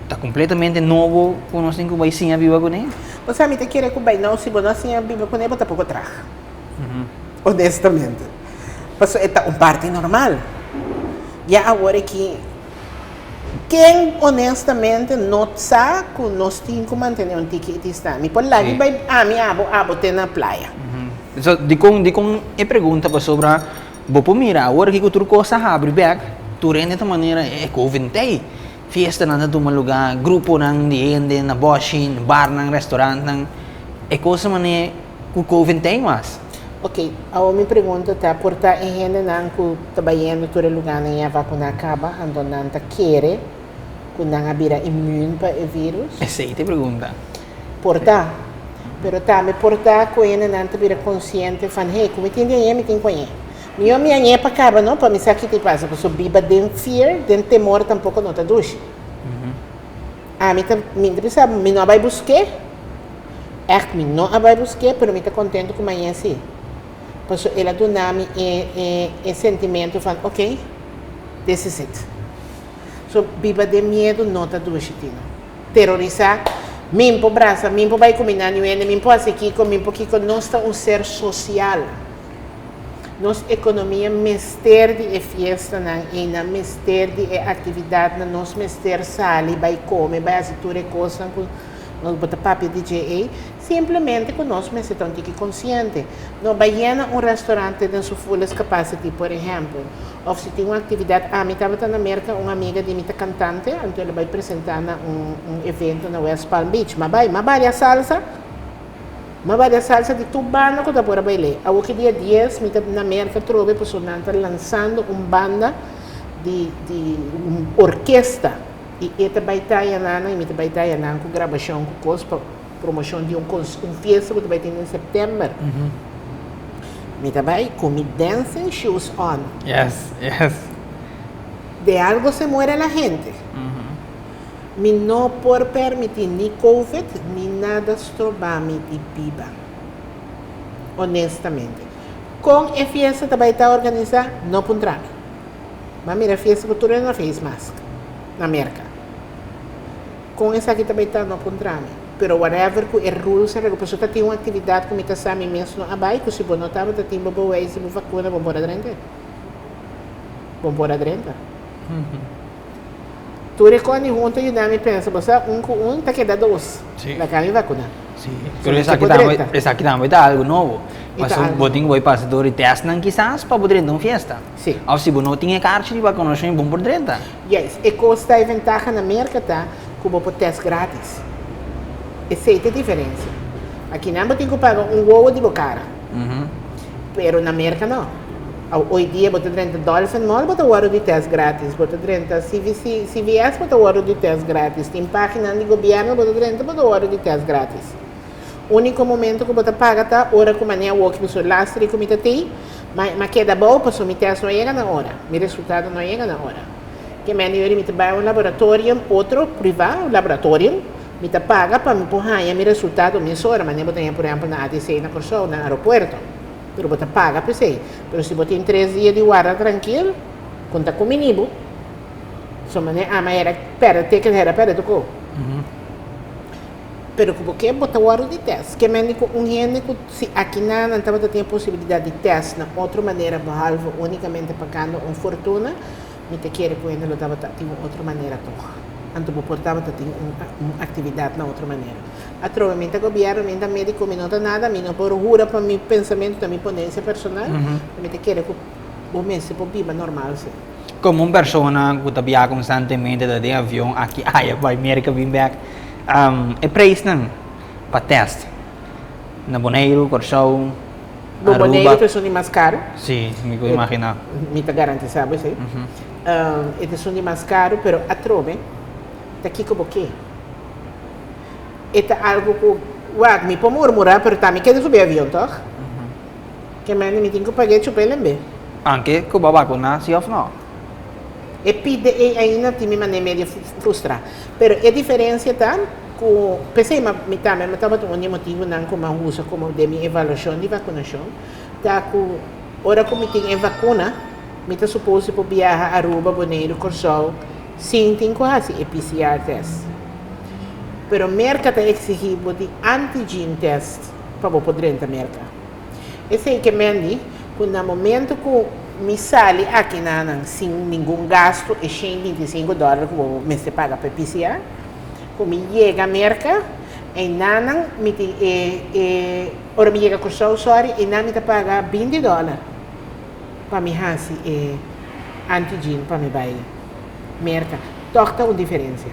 tá completamente novo, que nós temos que vai sim a viver com ele. Você me quer que vai não, se você sim a viver com ele, você pouco traga. Honestamente. Mas é parte normal. E agora que quem honestamente não sabe que nós temos que manter um ticket está. Me por lá, vai abo ter na praia. So, di kong i-pregunta pa sobra, bopo mira, agora que tudo coisa abre back, turin ito maneira COVID-19. Fiesta na ito malugar, grupo ng diende, na boshin, bar ng restaurant ng, coisa maneira com COVID-19 mas. Ok, a minha pergunta está por estar em renda não que trabalhando todo lugar nem a vacuna acaba, ando não tá querer, que não abira imune para o vírus. Essa é a pergunta. Por estar. Pero também por estar com ele não tá vira consciente, fan hey, como tem dinheiro, me tem conhece. Minha minha para acaba não, para me saber que te passa, porque biba den fear, den temor tampouco não tá duche. Me interessa, me não vai buscar. Me não vai buscar, pero me tá contente com amanhã sim. Porque ela dá-me o sentimento, fan, ok, this is it. So biba de medo não tá duche, terrorizar. Mimpo braça, mimpo vai combinar ninguém, mimpo aqui, mimpo aqui, nós está ser social. Nossa economia mister de festa e na mister de atividade, na nosso mister sali, vai comer, vai assistir coisas com nós botar papel de GA, simplesmente com nós me estamos aqui consciente. Não vai llenar restaurante de sua full capacity, por exemplo. Ou se tem uma atividade, me estava na América, uma amiga de mim cantante, então ela vai apresentar evento na West Palm Beach. Mas vai a salsa de tubano que está por bailar. A que dia 10, na América, trouxe pessoas lançando uma banda de orquestra. E esta vai estar com gravação, com coisa, promoção de festa que vai ter em setembro. Me vai com dancing shoes on. Yes. De algo se muere a gente. Me não por permitir nem COVID, nem nada estrobame de biba. Honestamente. Com a festa que vai estar organizada, não pondrá. Mas mira, a festa que tu não fez mais. Na América. Com essa aqui também está não pondrá. Pero whatever que é rules, a pessoa tem uma atividade que me está sabendo mesmo no abai, que se você não estava, tem uma boa e se você vacuna, vamos embora dentro. Tu reconhece junto e dá-me pensa, você com tá queda doce. Sim. Na cara vacuna. Sí. Pero So, podreta. esa aquí também tá algo novo. Mas Ita o algo. botinho vai passar do teste não quizás para poder ir fiesta. Sim. Ou se você não tinha caixa, vai conhecer bom por dentro. Yes, e custa e ventaja na América tá, que você pode teste grátis. Essa é a diferença. Aqui não tem que pagar ovo de bocara. Pero na América não. Hoje dia você tem Dolphin Mall, você tem de teste grátis. Você tem CVS, você tem de teste grátis. Tem página de governo, você tem de teste grátis. O único momento que você paga tá hora que maneira work no seu lastre que você tem, mas queda bom, porque o teste não chega na hora. O resultado não chega na hora. Que melhor me vai um laboratório, outro privado, laboratório, me paga para me empurrar o resultado nessa hora, mas não tem, por exemplo, na ATC, na Corsol, no aeroporto. Pero você paga para você. Pero se você tem 3 dias de guarda tranquilo, conta com o mínimo. Só maneira, mas era perto, que era perto do Pero porque botar o de teste, que médico gente se aqui não tem a possibilidade de teste na outra maneira, halvo unicamente pagando uma fortuna, me te quer que ainda lo tava tem outra maneira toch. Anto portava tem uma atividade na outra maneira. Atrovamente governo, ainda médico, me não nada, me não por jura para meu pensamento, da minha ponência personal, me te quer que o mês se pode viver normal sim. Como uma pessoa que viaja constantemente de avião aqui, vai América, vem back. É preço não para teste. Na Bonaire, Corsol, Bonaire é mais caro. Sim, me vou imaginar. Me te garanto, sabe, sim. É mais caro, pero atrove, daqui como que? É algo que, me pode murmurar, pero também quer subir avião, tá? Que me tenho que pagar o PLMB. Anche com a vacuna, sim ou não? E pide ainda tem me maneira meio frustrar. Pero a diferença tá com pensei me também estava um motivo não como usa como de minha avaliação de vacinação tá com hora como tem a vacuna me tá suposto para viajar a Aruba, Bonaire, Corsol sem tem quase PCR test. Pero merca tá exigido de antigen test para poder entrar merca. Esse é que me quando no momento que me sale aqui sem nenhum gasto e $125 que me se paga para PCR. Quando me chega a merca, e nanan ora me chega com o sorry e não me paga $20 para me fazer antigen para me vai merca. Toca uma diferença.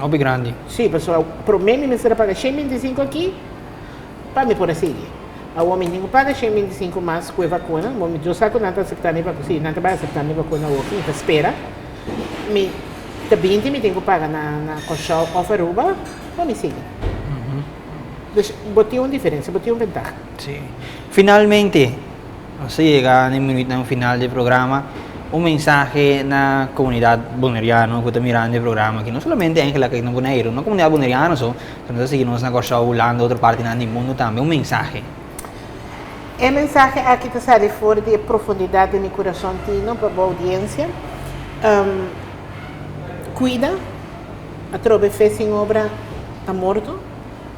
Bem grande. Sim, pessoal, para mim me será paga $125 aqui para me por assim. O homem não paga $125 mais com a vacuna. O homem já sabe que não está aceitando a vacuna. Sim, não está aceitando a vacuna. Então, espera. Também me tenho que pagar na Corsol ou Aruba. Para me seguir. Botei uma diferença, botei uma vantagem. Sim. Finalmente, chega no final do programa, mensagem na comunidade boneriana que está mirando o programa, que não somente é aquela que não Bonaire, na comunidade boneriana, só estamos seguindo na Corsol, Holanda, outra parte do mundo também, mensagem. A mensagem aqui está saindo fora de profundidade do meu coração, para a audiência. Cuida, a trobe fez em obra está morto.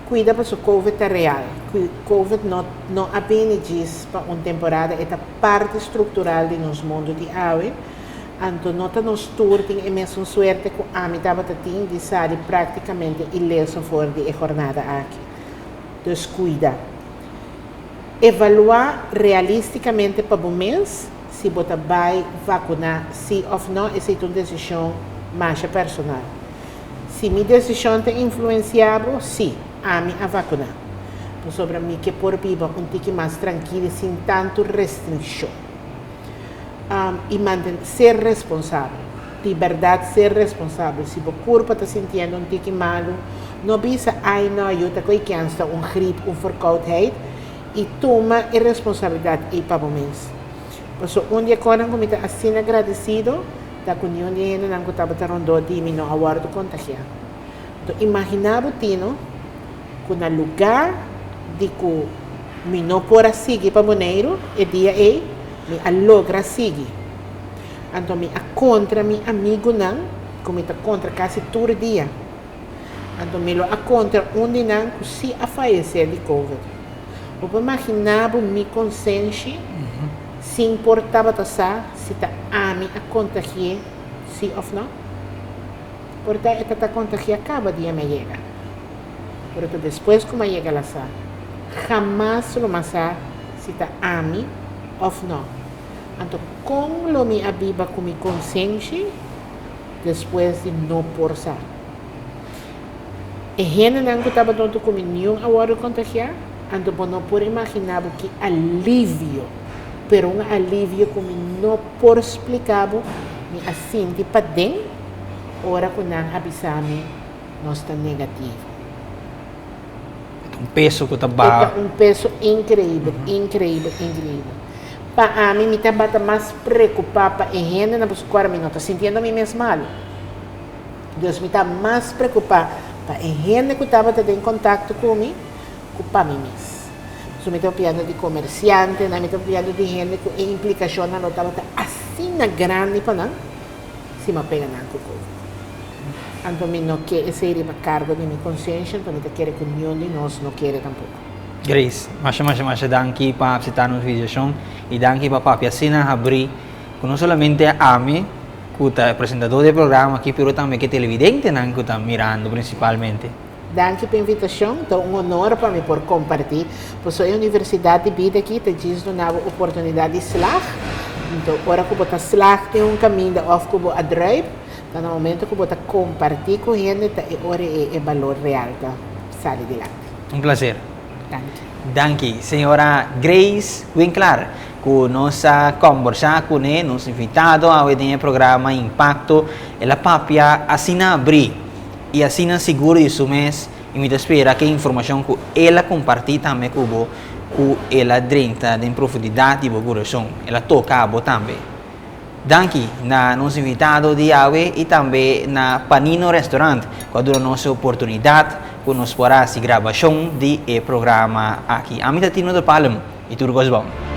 Cuida para o COVID é real. COVID não apenas diz para uma temporada, é a parte estrutural do nosso mundo de hoje. Então, não está nos turting e mesmo suerte que a mim estava de sair praticamente ileso fora de jornada aqui. Então, cuida. Evaluar realisticamente para o mês se você vai vacinar, sim ou não, essa é uma decisão mais personal. Se minha decisão é influenciável, sim, a mim a vacinar. Então, sobre mim que por viva um tique mais tranquilo, sem tanto restrição. E ser responsável. De verdade, ser responsável. Se o corpo está sentindo um tique malo, não pensa, ai não, eu estou com câncer, gripe, verkoudheid. E toma a responsabilidade aí para o mês. Por dia quando eu estou assim agradecido, da união de gente não estava rondando de mim não agora do contagiar. Então imaginava tino que no lugar de que me não pora seguir para Bonaire, e dia aí me alogra seguir. Então me contra meu amigo não, que me contra quase todo dia. Então me lo contra onde não que se a falecer de Covid. Eu imaginava minha consciência se importava se está a mim a contagiar, sim ou não. Porque esta contagia acaba de me chegar. Pero después como llega la sa, jamás lo masa si ta ami of no. Anto con lo mi abiba con mi consciência, después de no por sa. E gente não estava dando com nenhum agora contagiar, anto não por imaginar que alívio, pero um alívio como não por explicar, me assim de para dentro, ora que não avisame, não está negativo. Peso ko taba. É peso incrível, incrível, incrível. Para mim, me estava mais preocupada em gente nos 4 minutos, sentindo-me mesmo mal. Deus me está mais preocupada em gente que estava em contato comigo, para mim mesmo. So, me estou falando de comerciante, me estou falando de gente que a implicação não estava assim grande para não, se me pega não com COVID. Então, eu não quero ser a cargo de minha consciência, então eu quero que nenhum de nós não quer tampouco. Grace, masya danki pa visitar nos videos e danki pa papi asina abrir não somente a mim, que é apresentador do programa aqui, pero também que é televidente não que está mirando principalmente. Danke pela invitação, é um honor para mim por compartilhar. Pois a Universidade de Vida aqui te diz uma oportunidade de slag. Então, agora que você slag tem caminho de off que você drive, então no momento que você compartilha com gente, agora é valor real para sair adiante. Prazer. Danke. Danke, senhora Grace Winkler, que nos conversar com nos invitado a ver o programa Impacto. Ela papia assina abrir e assina seguro de seu mês e me espera que a informação que ela compartilha também com você, que ela drinta em profundidade do coração, ela toca a você também. Danke na nos invitado de AWE e também na Panino Restaurant, quando a nossa oportunidade que nos fará a gravação de programa aqui. A mim, Tino do Palmo e tudo bom.